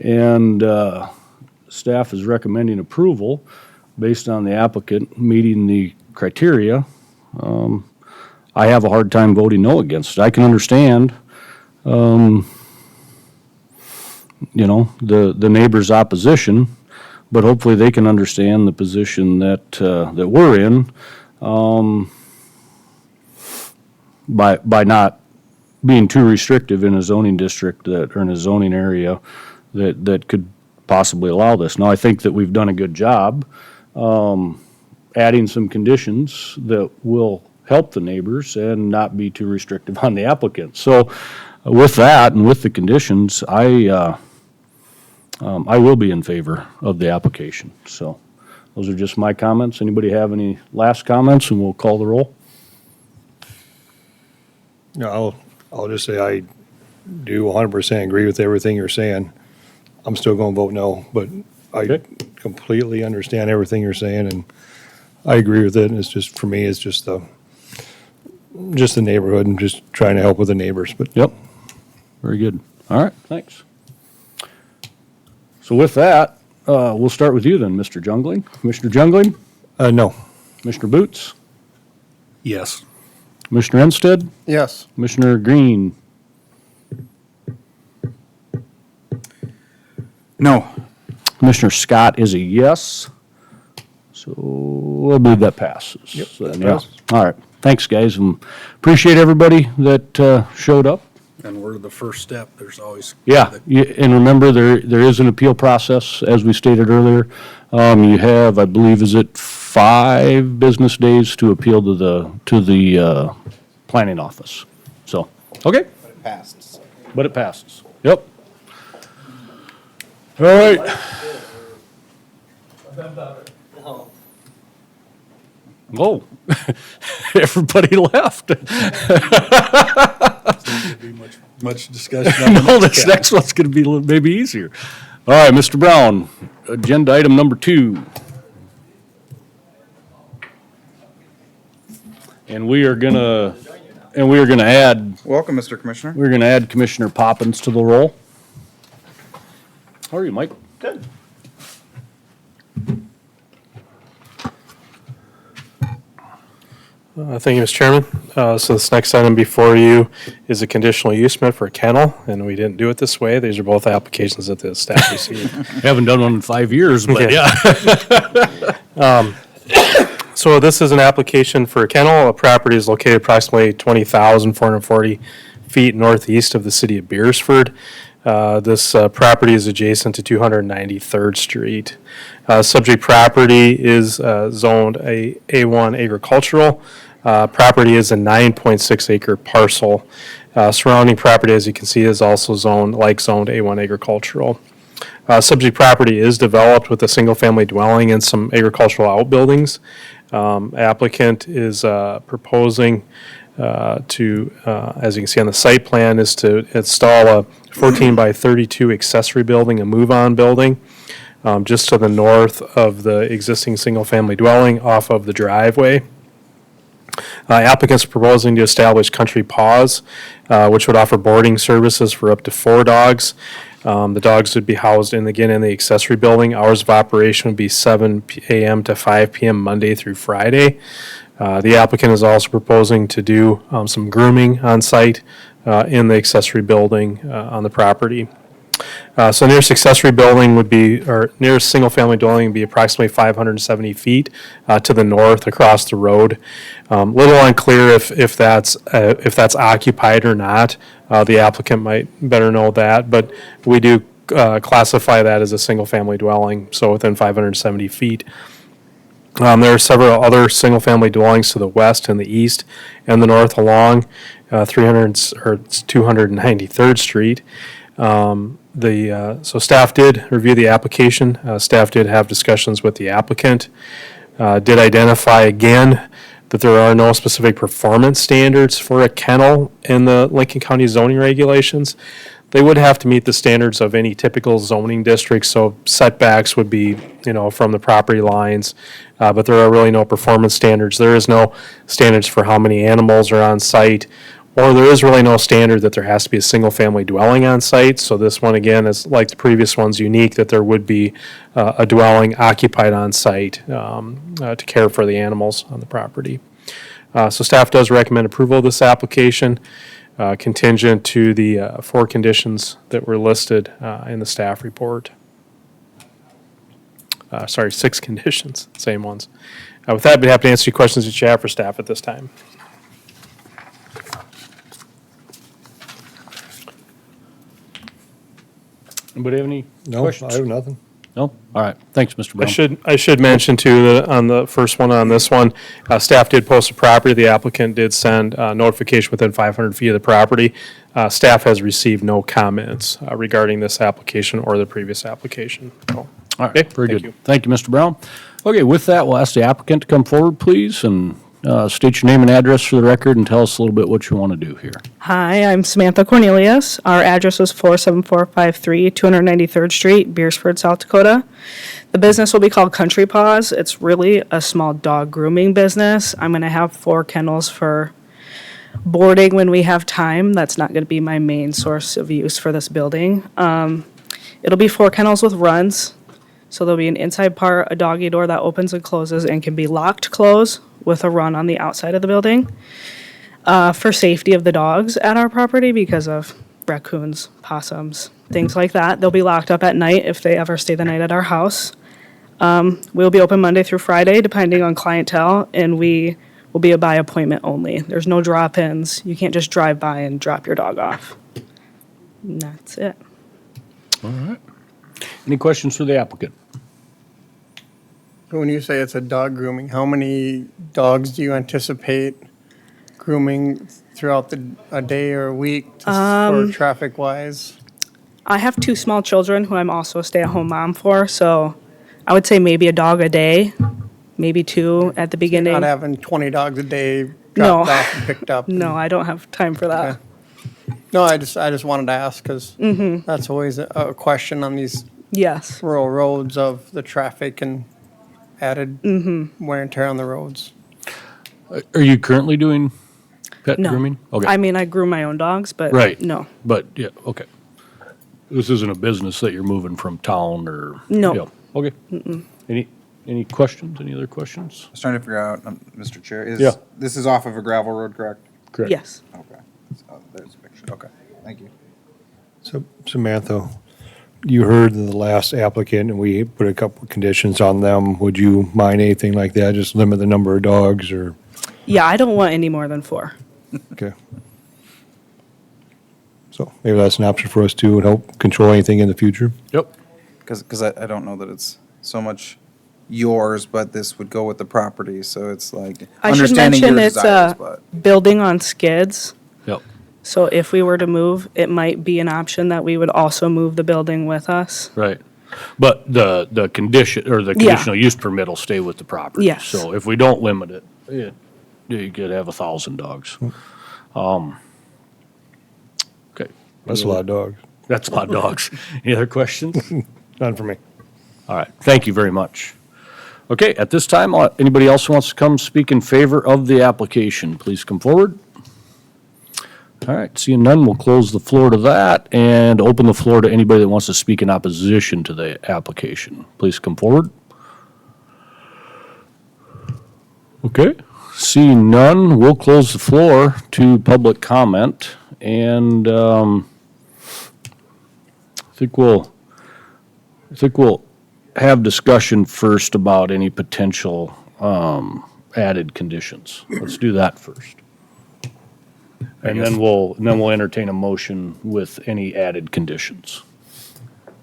and staff is recommending approval based on the applicant meeting the criteria, I have a hard time voting no against it. I can understand, the neighbor's opposition, but hopefully they can understand the position that we're in, by not being too restrictive in a zoning district or in a zoning area that could possibly allow this. Now, I think that we've done a good job, adding some conditions that will help the neighbors and not be too restrictive on the applicant. So with that and with the conditions, I will be in favor of the application. So those are just my comments. Anybody have any last comments, and we'll call the roll? No, I'll just say I do 100% agree with everything you're saying. I'm still going to vote no, but I Okay. completely understand everything you're saying, and I agree with it. And it's just, for me, it's just the neighborhood and just trying to help with the neighbors, but. Yep. Very good. All right, thanks. So with that, we'll start with you then, Mr. Jungling. Commissioner Jungling? No. Commissioner Boots? Yes. Commissioner Ensted? Yes. Commissioner Green? No. Commissioner Scott is a yes. So I believe that passes. Yep, So, that yeah. passes. All right. Thanks, guys, and appreciate everybody that showed up. And we're the first step. There's always. Yeah, and remember, there is an appeal process, as we stated earlier. You have, I believe, is it 5 business days to appeal to the planning office. So, okay. But it passed. But it passes. Yep. All right. Oh, everybody left. Much discussion. No, this next one's going to be a little, maybe easier. All right, Mr. Brown, agenda item number 2. And we are gonna add, Welcome, Mr. Commissioner. we're gonna add Commissioner Poppins to the roll. How are you, Mike? Good. Thank you, Mr. Chairman. So this next item before you is a conditional use permit for a kennel, and we didn't do it this way. These are both applications that the staff received. Haven't done one in 5 years, but yeah. So this is an application for a kennel. The property is located approximately 20,440 feet northeast of the city of Beersford. This property is adjacent to 293rd Street. Subject property is zoned A1 agricultural. Property is a 9.6 acre parcel. Surrounding property, as you can see, is also zoned A1 agricultural. Subject property is developed with a single-family dwelling and some agricultural outbuildings. Applicant is proposing to, as you can see on the site plan, is to install a 14 by 32 accessory building, a move-on building, just to the north of the existing single-family dwelling off of the driveway. Applicant's proposing to establish Country Paws, which would offer boarding services for up to 4 dogs. The dogs would be housed in the accessory building. Hours of operation would be 7 a.m. to 5 p.m. Monday through Friday. The applicant is also proposing to do some grooming on site in the accessory building on the property. So nearest accessory building would be, or nearest single-family dwelling would be approximately 570 feet to the north across the road. Little unclear if that's occupied or not. The applicant might better know that, but we do classify that as a single-family dwelling, so within 570 feet. There are several other single-family dwellings to the west and the east and the north along 293rd Street. So staff did review the application. Staff did have discussions with the applicant. Did identify again that there are no specific performance standards for a kennel in the Lincoln County zoning regulations. They would have to meet the standards of any typical zoning district, so setbacks would be, from the property lines, but there are really no performance standards. There is no standards for how many animals are on site, or there is really no standard that there has to be a single-family dwelling on site. So this one, again, is like the previous ones, unique that there would be a dwelling occupied on site to care for the animals on the property. So staff does recommend approval of this application, contingent to the 4 conditions that were listed in the staff report. 6 conditions, same ones. With that, I'd be happy to answer any questions that you have for staff at this time. Anybody have any No, questions? I have nothing. No? All right. Thanks, Mr. Brown. I should mention too, that on the first one, on this one, staff did post a property. The applicant did send notification within 500 feet of the property. Staff has received no comments regarding this application or the previous application. So, All right, okay, very thank good. you. Thank you, Mr. Brown. Okay, with that, we'll ask the applicant to come forward, please, and state your name and address for the record and tell us a little bit what you want to do here. Hi, I'm Samantha Cornelius. Our address is 47453 293rd Street, Beersford, South Dakota. The business will be called Country Paws. It's really a small dog grooming business. I'm going to have 4 kennels for boarding when we have time. That's not going to be my main source of use for this building. It'll be 4 kennels with runs. So there'll be an inside part, a doggy door that opens and closes and can be locked closed with a run on the outside of the building. For safety of the dogs at our property because of raccoons, possums, things like that. They'll be locked up at night if they ever stay the night at our house. We'll be open Monday through Friday, depending on clientele, and we will be a by appointment only. There's no drop-ins. You can't just drive by and drop your dog off. And that's it. All right. Any questions for the applicant? When you say it's a dog grooming, how many dogs do you anticipate grooming throughout a day or a week for traffic wise? I have 2 small children who I'm also a stay-at-home mom for, so I would say maybe a dog a day, maybe 2 at the beginning. Not having 20 dogs a day No. dropped off and picked up. No, I don't have time for that. No, I just wanted to ask because that's always a question on these Yes. rural roads of the traffic and added wear and tear on the roads. Are you currently doing pet No. grooming? Okay. I mean, I groom my own dogs, but Right. no. But, yeah, okay. This isn't a business that you're moving from town or? No. Yeah, okay. Any questions? Any other questions? I was trying to figure out, Mr. Chair, Yeah. this is off of a gravel road, correct? Correct. Yes. Okay. So there's a picture. Okay, thank you. So Samantha, you heard the last applicant and we put a couple of conditions on them. Would you mind anything like that? Just limit the number of dogs or? Yeah, I don't want any more than 4. Okay. So maybe that's an option for us too and help control anything in the future. Yep. Because I don't know that it's so much yours, but this would go with the property, so it's like I should understanding your mention it's desires, a but. building on skids. Yep. So if we were to move, it might be an option that we would also move the building with us. Right. But the condition, or the conditional use permit will stay with the property. Yes. So if we don't limit it, you could have 1,000 dogs. Okay. That's a lot of dogs. That's a lot of dogs. Any other questions? None for me. All right, thank you very much. Okay, at this time, anybody else who wants to come speak in favor of the application, please come forward. All right, seeing none, we'll close the floor to that and open the floor to anybody that wants to speak in opposition to the application. Please come forward. Okay, seeing none, we'll close the floor to public comment. And I think we'll have discussion first about any potential added conditions. Let's do that first. And then we'll entertain a motion with any added conditions.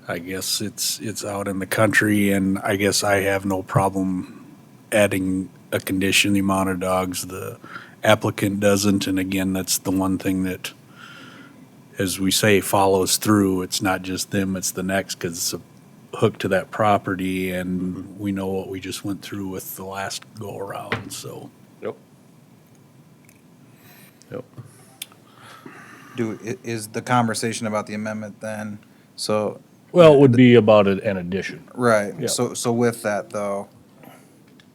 I guess it's out in the country, and I guess I have no problem adding a condition, the amount of dogs. The applicant doesn't, and again, that's the one thing that, as we say, follows through. It's not just them, it's the next, because it's a hook to that property, and we know what we just went through with the last go-around, so. Yep. Is the conversation about the amendment then, so. Well, it would be about an addition. Right, Yeah. so with that though,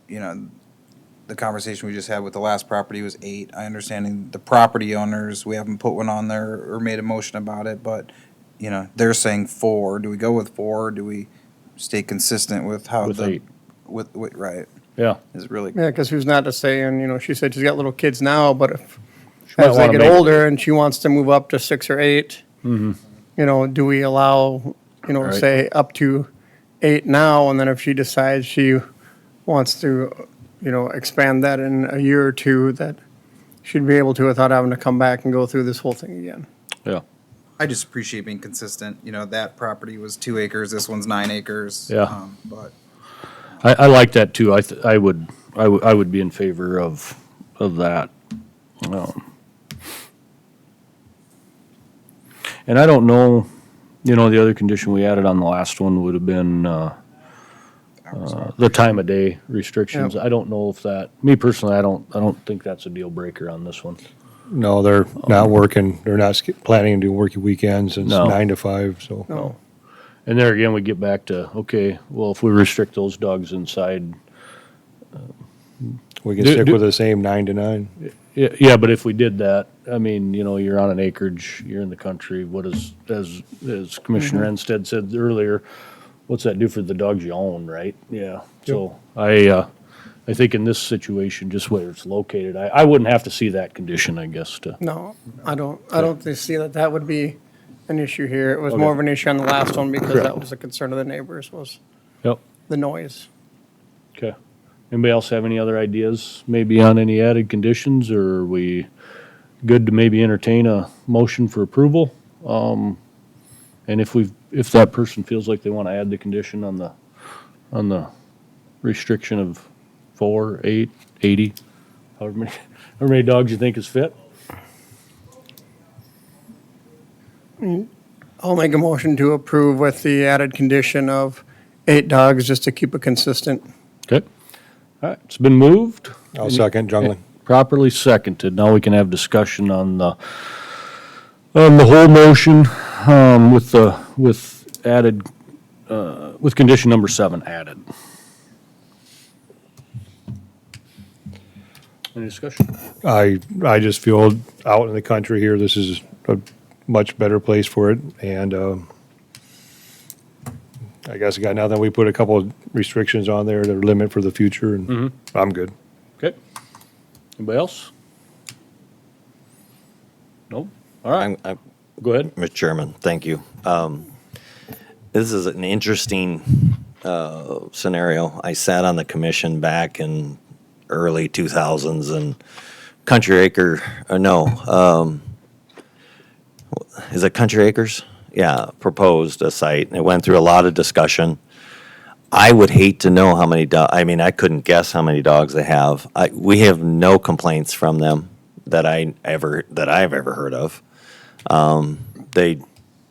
the conversation we just had with the last property was 8. I understand the property owners, we haven't put one on there or made a motion about it, but, they're saying 4. Do we go with 4, or do we stay consistent with how With 8. With, right, Yeah. is really. Yeah, because who's not to say, and she said she's got little kids now, but if, might as they wanna get make- older and she wants to move up to 6 or 8, Mm-hmm. do we allow, Right. say up to 8 now, and then if she decides she wants to, expand that in a year or two, that she'd be able to without having to come back and go through this whole thing again. Yeah. I just appreciate being consistent. That property was 2 acres, this one's 9 acres. Yeah. But I like that too. I would be in favor of that. And I don't know, the other condition we added on the last one would have been, the time of day restrictions. Yep. I don't know if that, me personally, I don't think that's a deal breaker on this one. No, they're not working, they're not planning to do working weekends, it's No. 9 to 5, so. No. And there again, we get back to, okay, well, if we restrict those dogs inside, We can Do- stick do- with the same 9 to 9. yeah, but if we did that, I mean, you're on an acreage, you're in the country, what is, as Commissioner Enstead said earlier, what's that do for the dogs you own, right? Yeah, so I think in this situation, just where it's located, I wouldn't have to see that condition, I guess, to, No, I don't see that would be an issue here. It was Okay. more of an issue on the last one because Correct. that was a concern of the neighbors, was yep, the noise. okay. Anybody else have any other ideas, maybe on any added conditions, or are we good to maybe entertain a motion for approval? And if that person feels like they want to add the condition on the restriction of 4, 8, 80, however many dogs you think is fit? I'll make a motion to approve with the added condition of 8 dogs, just to keep it consistent. Okay. All right, it's been moved. I'll second, Jungling. Properly seconded. Now we can have discussion on the whole motion, with added, with condition number 7 added. Any discussion? I just feel out in the country here, this is a much better place for it, and I guess I got nothing. We put a couple of restrictions on there that are limit for the future, and I'm good. Okay. Anybody else? No? All right. Go ahead. Mr. Chairman, thank you. This is an interesting scenario. I sat on the commission back in early 2000s, and Country Acre, is it Country Acres? Yeah, proposed a site, and it went through a lot of discussion. I would hate to know how many I couldn't guess how many dogs they have. We have no complaints from them that I've ever heard of. They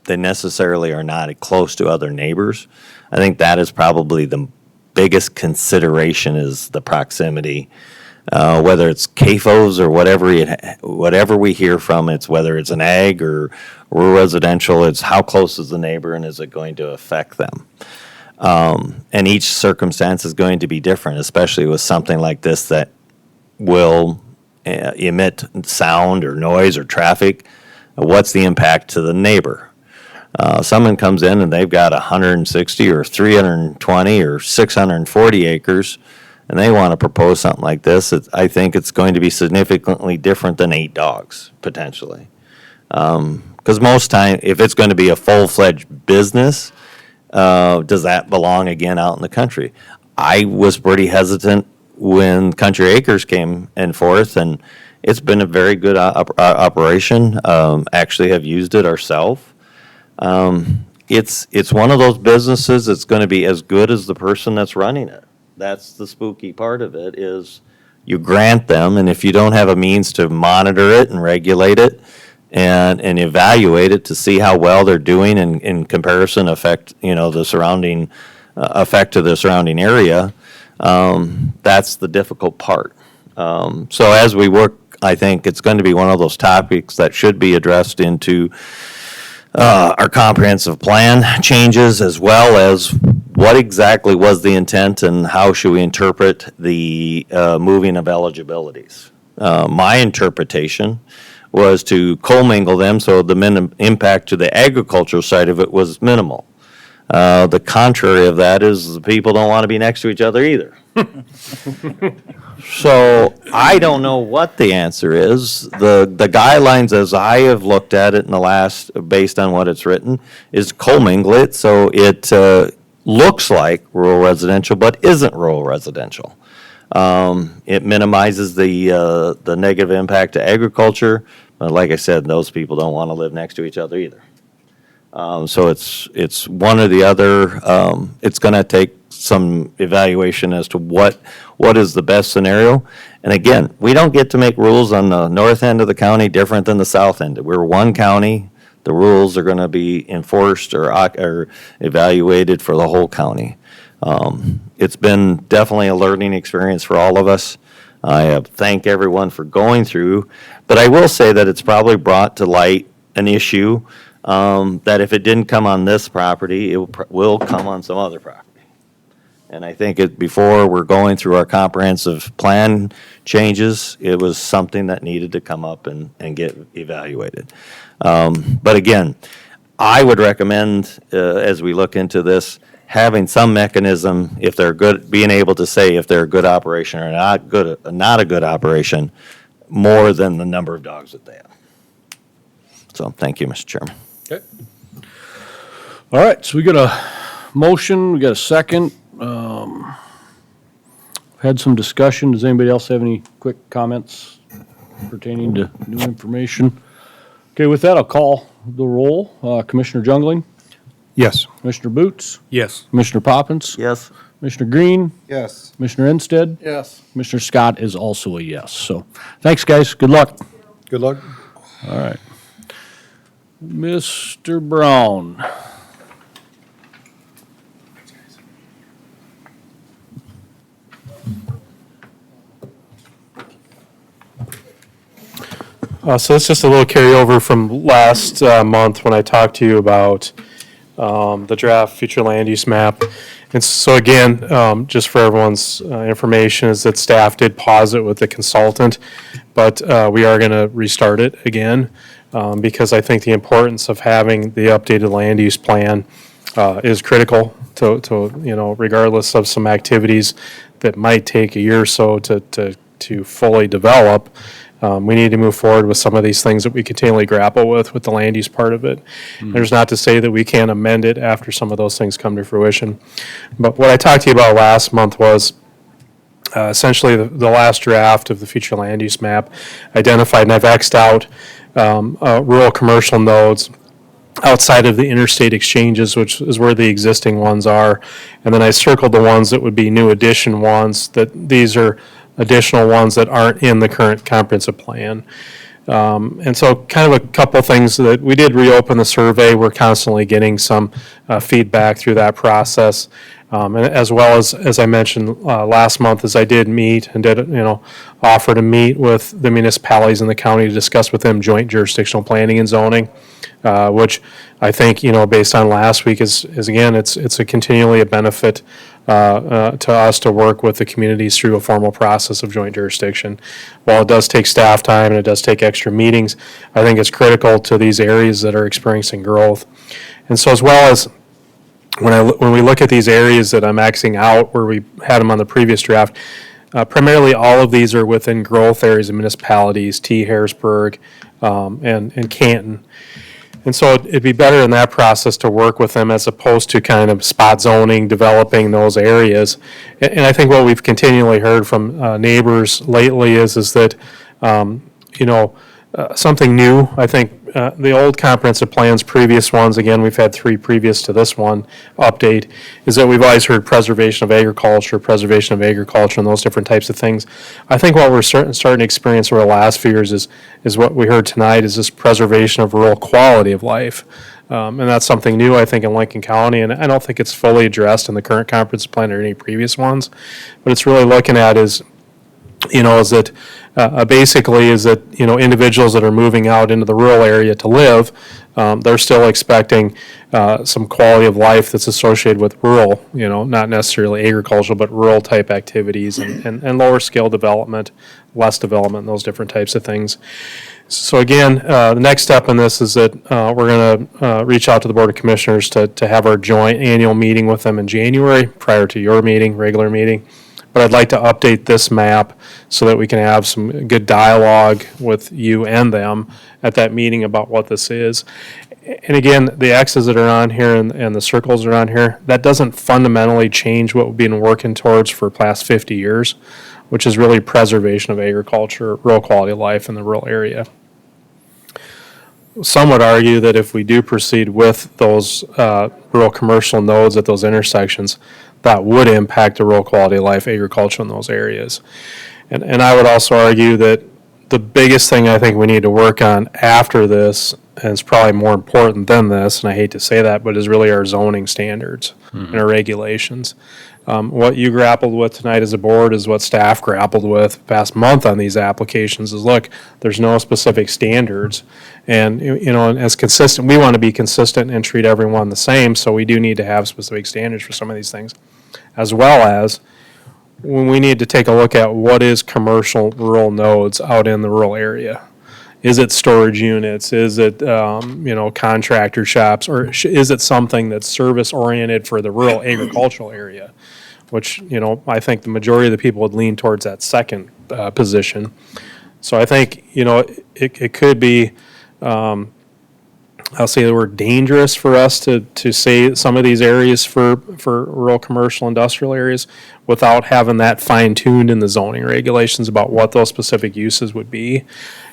necessarily are not close to other neighbors. I think that is probably the biggest consideration, is the proximity. Whether it's CAFOs or whatever we hear from, it's whether it's an ag or residential, it's how close is the neighbor and is it going to affect them? And each circumstance is going to be different, especially with something like this that will emit sound or noise or traffic. What's the impact to the neighbor? Someone comes in and they've got 160 or 320 or 640 acres, and they want to propose something like this. I think it's going to be significantly different than 8 dogs, potentially. Because most time, if it's going to be a full-fledged business, does that belong again out in the country? I was pretty hesitant when Country Acres came in forth, and it's been a very good operation. Actually have used it ourselves. It's one of those businesses that's going to be as good as the person that's running it. That's the spooky part of it, is you grant them, and if you don't have a means to monitor it and regulate it and evaluate it to see how well they're doing in comparison effect the surrounding effect to the surrounding area, that's the difficult part. So as we work, I think it's going to be one of those topics that should be addressed into our comprehensive plan changes, as well as what exactly was the intent and how should we interpret the moving of eligibilities. My interpretation was to commingle them so the impact to the agricultural side of it was minimal. The contrary of that is the people don't want to be next to each other either. So I don't know what the answer is. The guidelines, as I have looked at it in the last, based on what it's written, is commingle it so looks like rural residential but isn't rural residential. It minimizes the negative impact to agriculture, but like I said, those people don't want to live next to each other either. So it's one or the other. It's going to take some evaluation as to what is the best scenario. And again, we don't get to make rules on the north end of the county different than the south end. We're one county. The rules are going to be enforced or evaluated for the whole county. It's been definitely a learning experience for all of us. I thank everyone for going through, but I will say that it's probably brought to light an issue that if it didn't come on this property, it will come on some other property. And I think before we're going through our comprehensive plan changes, it was something that needed to come up and get evaluated. But again, I would recommend, as we look into this, having some mechanism, if they're good, being able to say if they're a good operation or not a good operation, more than the number of dogs that they have. So, thank you, Mr. Chairman. Okay. All right, so we got a motion, we got a second. Had some discussion. Does anybody else have any quick comments pertaining to new information? Okay, with that, I'll call the roll. Commissioner Jungling? Yes. Commissioner Boots? Yes. Commissioner Poppins? Yes. Commissioner Green? Yes. Commissioner Instead? Yes. Commissioner Scott is also a yes. So, thanks, guys. Good luck. Good luck. All right. Mr. Brown? So it's just a little carryover from last month when I talked to you about the draft future land use map. And so again, just for everyone's information, is that staff did pause it with the consultant, but we are going to restart it again because I think the importance of having the updated land use plan is critical to regardless of some activities that might take a year or so to fully develop. We need to move forward with some of these things that we continually grapple with the land use part of it. There's not to say that we can't amend it after some of those things come to fruition. But what I talked to you about last month was essentially the last draft of the future land use map identified, and I've X'd out rural commercial nodes outside of the interstate exchanges, which is where the existing ones are. And then I circled the ones that would be new addition ones, that these are additional ones that aren't in the current comprehensive plan. And so kind of a couple things that we did reopen the survey. We're constantly getting some feedback through that process. And as well as I mentioned last month, as I did meet and did offer to meet with the municipalities in the county to discuss with them joint jurisdictional planning and zoning, which I think, based on last week is again, it's a continually a benefit to us to work with the communities through a formal process of joint jurisdiction. While it does take staff time and it does take extra meetings, I think it's critical to these areas that are experiencing growth. And so as well as when we look at these areas that I'm Xing out where we had them on the previous draft, primarily all of these are within growth areas of municipalities, T. Harrisburg, and Canton. And so it'd be better in that process to work with them as opposed to kind of spot zoning, developing those areas. And I think what we've continually heard from neighbors lately is that, something new. I think the old comprehensive plans, previous ones, again, we've had 3 previous to this one update, is that we've always heard preservation of agriculture, and those different types of things. I think what we're starting to experience over the last few years is what we heard tonight, is this preservation of rural quality of life. And that's something new, I think, in Lincoln County, and I don't think it's fully addressed in the current comprehensive plan or any previous ones. But it's really looking at is that individuals that are moving out into the rural area to live, they're still expecting some quality of life that's associated with rural, not necessarily agricultural, but rural type activities and lower scale development, less development, and those different types of things. So again, the next step in this is that we're going to reach out to the Board of Commissioners to have our joint annual meeting with them in January prior to your meeting, regular meeting. But I'd like to update this map so that we can have some good dialogue with you and them at that meeting about what this is. And again, the X's that are on here and the circles that are on here, that doesn't fundamentally change what we've been working towards for the past 50 years, which is really preservation of agriculture, rural quality of life in the rural area. Some would argue that if we do proceed with those rural commercial nodes at those intersections, that would impact the rural quality of life agriculture in those areas. And I would also argue that the biggest thing I think we need to work on after this, and it's probably more important than this, and I hate to say that, but is really our zoning standards and our regulations. What you grappled with tonight as a board is what staff grappled with the past month on these applications is, look, there's no specific standards. And, you know, and as consistent, we want to be consistent and treat everyone the same, so we do need to have specific standards for some of these things. As well as, when we need to take a look at what is commercial rural nodes out in the rural area. Is it storage units? Is it, you know, contractor shops? Or is it something that's service-oriented for the rural agricultural area? Which, you know, I think the majority of the people would lean towards that second position. So I think, you know, it could be, I'll say the word dangerous for us to say some of these areas for rural commercial industrial areas without having that fine-tuned in the zoning regulations about what those specific uses would be.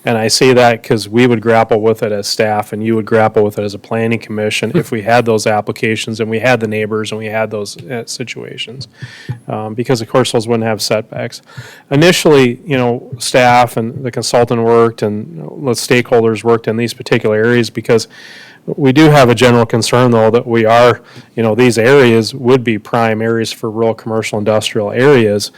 And I say that because we would grapple with it as staff and you would grapple with it as a planning commission if we had those applications and we had the neighbors and we had those situations. Because of course those wouldn't have setbacks. Initially, you know, staff and the consultant worked and the stakeholders worked in these particular areas because we do have a general concern, though, that we are, you know, these areas would be prime areas for rural commercial industrial areas.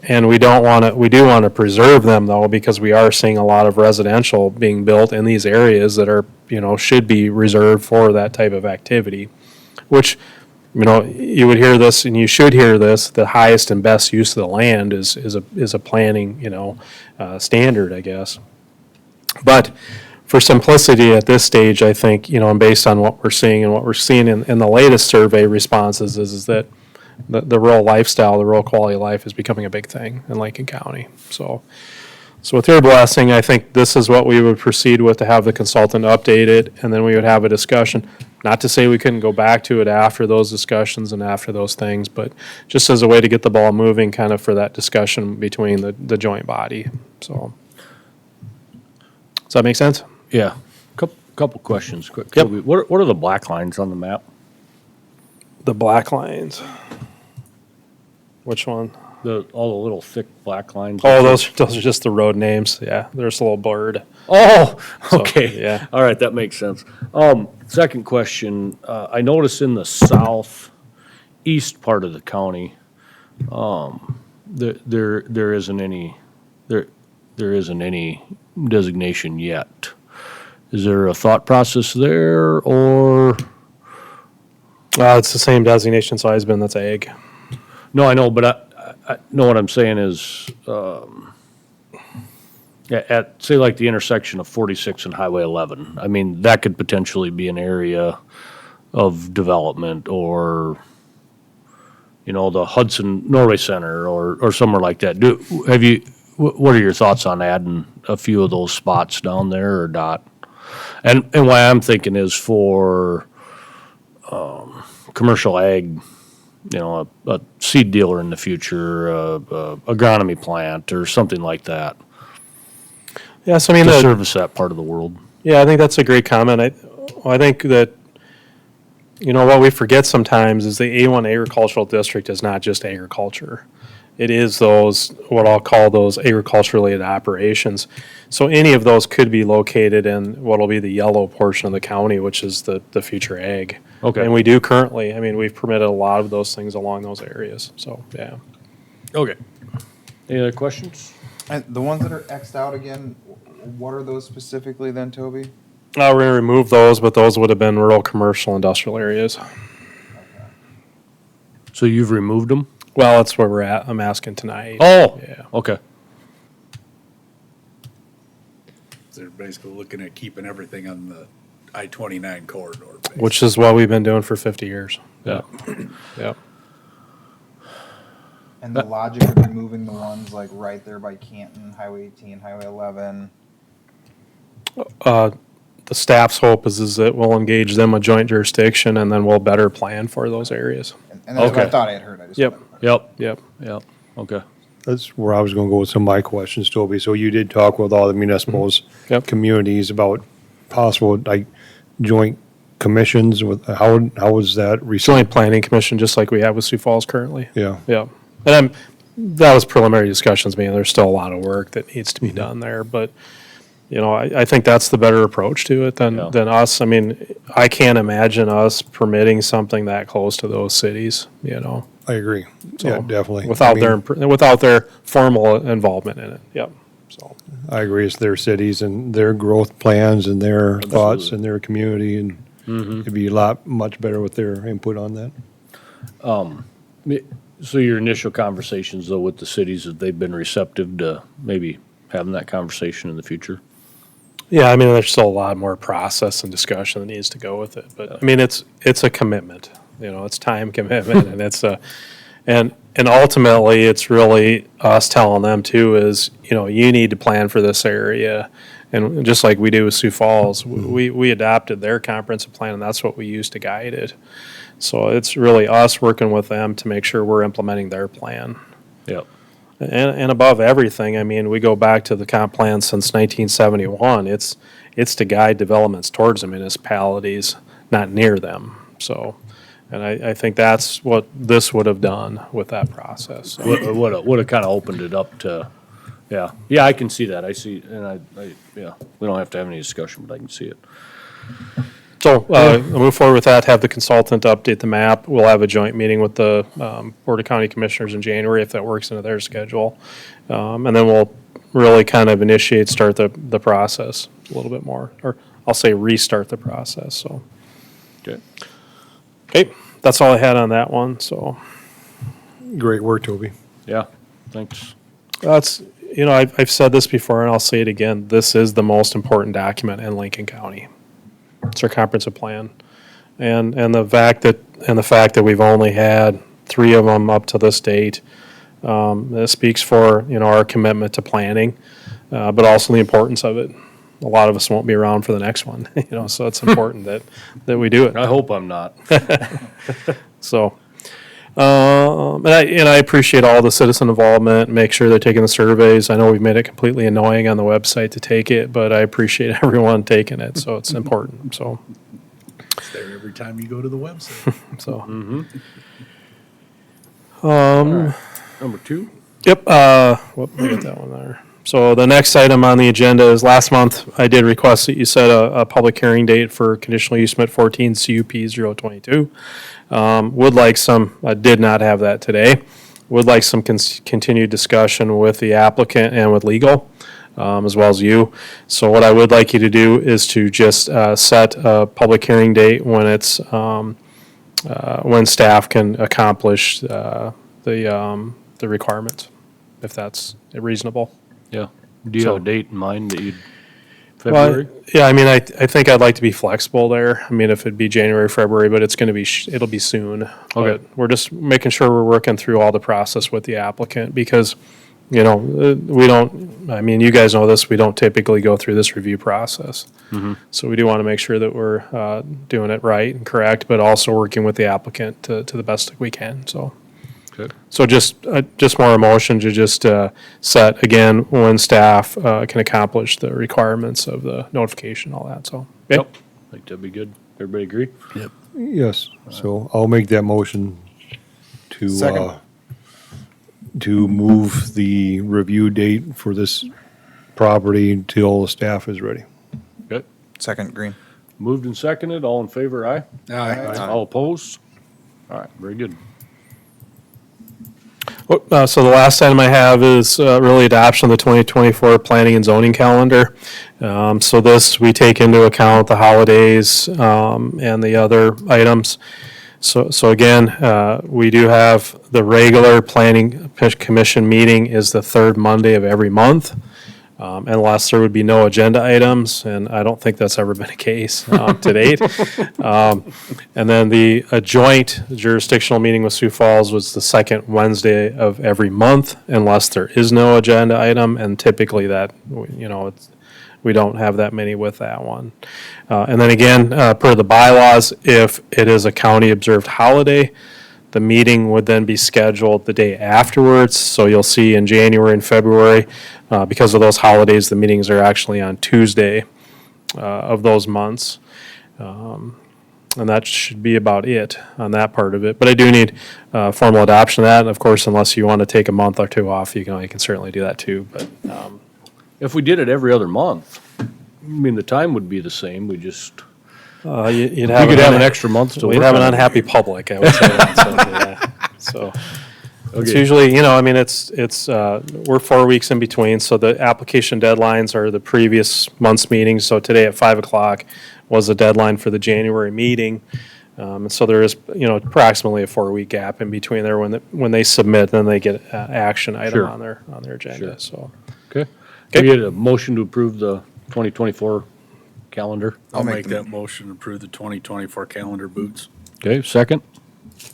And we do want to preserve them, though, because we are seeing a lot of residential being built in these areas that are, you know, should be reserved for that type of activity. Which, you know, you would hear this and you should hear this, the highest and best use of the land is a planning, you know, standard, I guess. But for simplicity at this stage, I think, you know, and based on what we're seeing and what we're seeing in the latest survey responses is that the rural lifestyle, the rural quality of life is becoming a big thing in Lincoln County. So with your blessing, I think this is what we would proceed with to have the consultant update it, and then we would have a discussion. Not to say we couldn't go back to it after those discussions and after those things, but just as a way to get the ball moving kind of for that discussion between the joint body. So, does that make sense? Yeah. Couple questions, quick. Yep. Toby. What are the black lines on the map? The black lines. Which one? All the little thick black lines. Oh, those are just the road names. Yeah, they're just a little blurred. Oh, So, okay. yeah. All right, that makes sense. Second question, I noticed in the southeast part of the county, there isn't any designation yet. Is there a thought process there, or? It's the same designation size bin, that's ag. No, I know, but I know what I'm saying is, at, say, like the intersection of 46 and Highway 11, I mean, that could potentially be an area of development, or, you know, the Hudson Norway Center, or somewhere like that. What are your thoughts on adding a few of those spots down there, or not? And why I'm thinking is for commercial ag, you know, a seed dealer in the future, agronomy plant, or something like that. Yes, I mean, To service that part of the world. yeah, I think that's a great comment. I think that, you know, what we forget sometimes is the A1 agricultural district is not just agriculture. It is those, what I'll call those agriculture-related operations. So any of those could be located in what'll be the yellow portion of the county, which is the future ag. Okay. And we do currently, I mean, we've permitted a lot of those things along those areas, so, yeah. Okay. Any other questions? And the ones that are X'd out again, what are those specifically then, Toby? We're gonna remove those, but those would have been rural, commercial, industrial areas. So you've removed them? Well, that's where we're at. I'm asking tonight. Oh, Yeah. okay. They're basically looking at keeping everything on the I-29 corridor. basically. Which is what we've been doing for 50 years. Yeah. Yep. And the logic of removing the ones like right there by Canton, Highway 18, Highway 11. the staff's hope is that we'll engage them a joint jurisdiction and then we'll better plan for those areas. And that's what I Okay. thought I had heard. I just Yep, Yep, yep. yep, okay. That's where I was gonna go with some of my questions, Toby. So you did talk with all the municipals, Yep. communities about possible, like, joint commissions with, how was that recently? Joint Planning Commission, just like we have with Sioux Falls currently. Yeah. Yeah. And that was preliminary discussions, meaning there's still a lot of work that needs to be done there, but, you know, I think that's the better approach to it than us. I mean, I can't imagine us permitting something that close to those cities, you know? I agree. Yeah, So, definitely. Without I mean, without their formal involvement in it, yep, so. I agree. It's their cities and their growth plans and their thoughts and their community, and it'd be a lot, much better with their input on that. So your initial conversations though with the cities, have they been receptive to maybe having that conversation in the future? Yeah, I mean, there's still a lot more process and discussion that needs to go with it, but, I mean, it's a commitment, you know, it's time commitment, and it's and ultimately, it's really us telling them too is, you know, you need to plan for this area, and just like we do with Sioux Falls, we adopted their comprehensive plan, and that's what we use to guide it. So it's really us working with them to make sure we're implementing their plan. Yep. And above everything, I mean, we go back to the comp plan since 1971. It's to guide developments towards the municipalities, not near them. So, and I think that's what this would have done with that process. So. Would have kind of opened it up to, yeah, I can see that, I see, and I, yeah, we don't have to have any discussion, but I can see it. So, I'll move forward with that, have the consultant update the map. We'll have a joint meeting with the Board of County Commissioners in January if that works into their schedule. And then we'll really kind of start the process a little bit more, or I'll say restart the process, so. Okay. Okay, that's all I had on that one, so. Great work, Toby. Yeah, thanks. That's, you know, I've said this before and I'll say it again, this is the most important document in Lincoln County. It's our comprehensive plan. And the fact that we've only had 3 of them up to this date, this speaks for, you know, our commitment to planning, but also the importance of it. A lot of us won't be around for the next one, you know, so it's important that we do it. I hope I'm not. So, and I appreciate all the citizen involvement, make sure they're taking the surveys. I know we've made it completely annoying on the website to take it, but I appreciate everyone taking it, so it's important, so. It's there every time you go to the website. So. Number 2? Yep, whoop, I got that one there. So the next item on the agenda is last month, I did request that you set a public hearing date for conditional use permit 14 CUP 022. Would like some, I did not have that today. Would like some continued discussion with the applicant and with legal, as well as you. So what I would like you to do is to just set a public hearing date when it's, when staff can accomplish the requirements, if that's reasonable. Yeah. Do you have a date in mind that you'd, Well, February? yeah, I mean, I think I'd like to be flexible there. I mean, if it'd be January, February, but it's gonna be, it'll be soon. Okay. But we're just making sure we're working through all the process with the applicant because, you know, we don't, I mean, you guys know this, we don't typically go through this review process. So we do want to make sure that we're doing it right and correct, but also working with the applicant to the best that we can, so. Good. So just more emotion to just set, again, when staff can accomplish the requirements of the notification, all that, so. okay. Yep. I think that'd be good. Everybody agree? Yep. Yes, so I'll make that motion Second. To move the review date for this property until the staff is ready. Good. Second, Green. Moved and seconded, all in favor, aye? Aye. All opposed? All right, very good. So the last item I have is really adoption of the 2024 planning and zoning calendar. So this, we take into account the holidays and the other items. So again, we do have the regular planning commission meeting is the third Monday of every month. Unless there would be no agenda items, and I don't think that's ever been a case to date. And then the joint jurisdictional meeting with Sioux Falls was the second Wednesday of every month, unless there is no agenda item, and typically that, you know, we don't have that many with that one. And then again, per the bylaws, if it is a county-observed holiday, the meeting would then be scheduled the day afterwards. So you'll see in January and February, because of those holidays, the meetings are actually on Tuesday of those months. And that should be about it on that part of it. But I do need formal adoption of that. And of course, unless you want to take a month or two off, you can certainly do that too. But If we did it every other month, I mean, the time would be the same, we just, you'd we have could have an extra month to work We'd have an on it. unhappy public, I would say. So it's Okay. usually, I mean, we're 4 weeks in between, so the application deadlines are the previous month's meetings. So today at 5 o'clock was the deadline for the January meeting. And so there is, approximately a 4-week gap in between there when they submit, then they get action item Sure. on their agenda, so. Okay. Okay. Can we get a motion to approve the 2024 calendar? I'll make that motion to approve the 2024 calendar boots. Okay, second? Do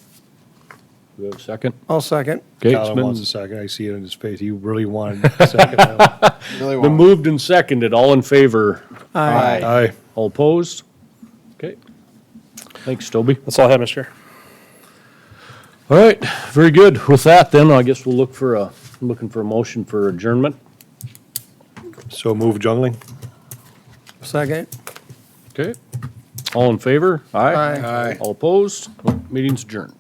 we have a second? I'll second. Okay, it's Colin wants a been, second. I see it in his face. He really wanted a second. Aye. been moved and seconded. All in favor? Aye. All opposed? Okay. Thanks, Toby. That's all I have, Mr. Chair. All right, very good. With that, then, I guess we'll looking for a motion for adjournment. So move jungling. Second. Okay. All in favor? Aye. All opposed? Meeting's adjourned.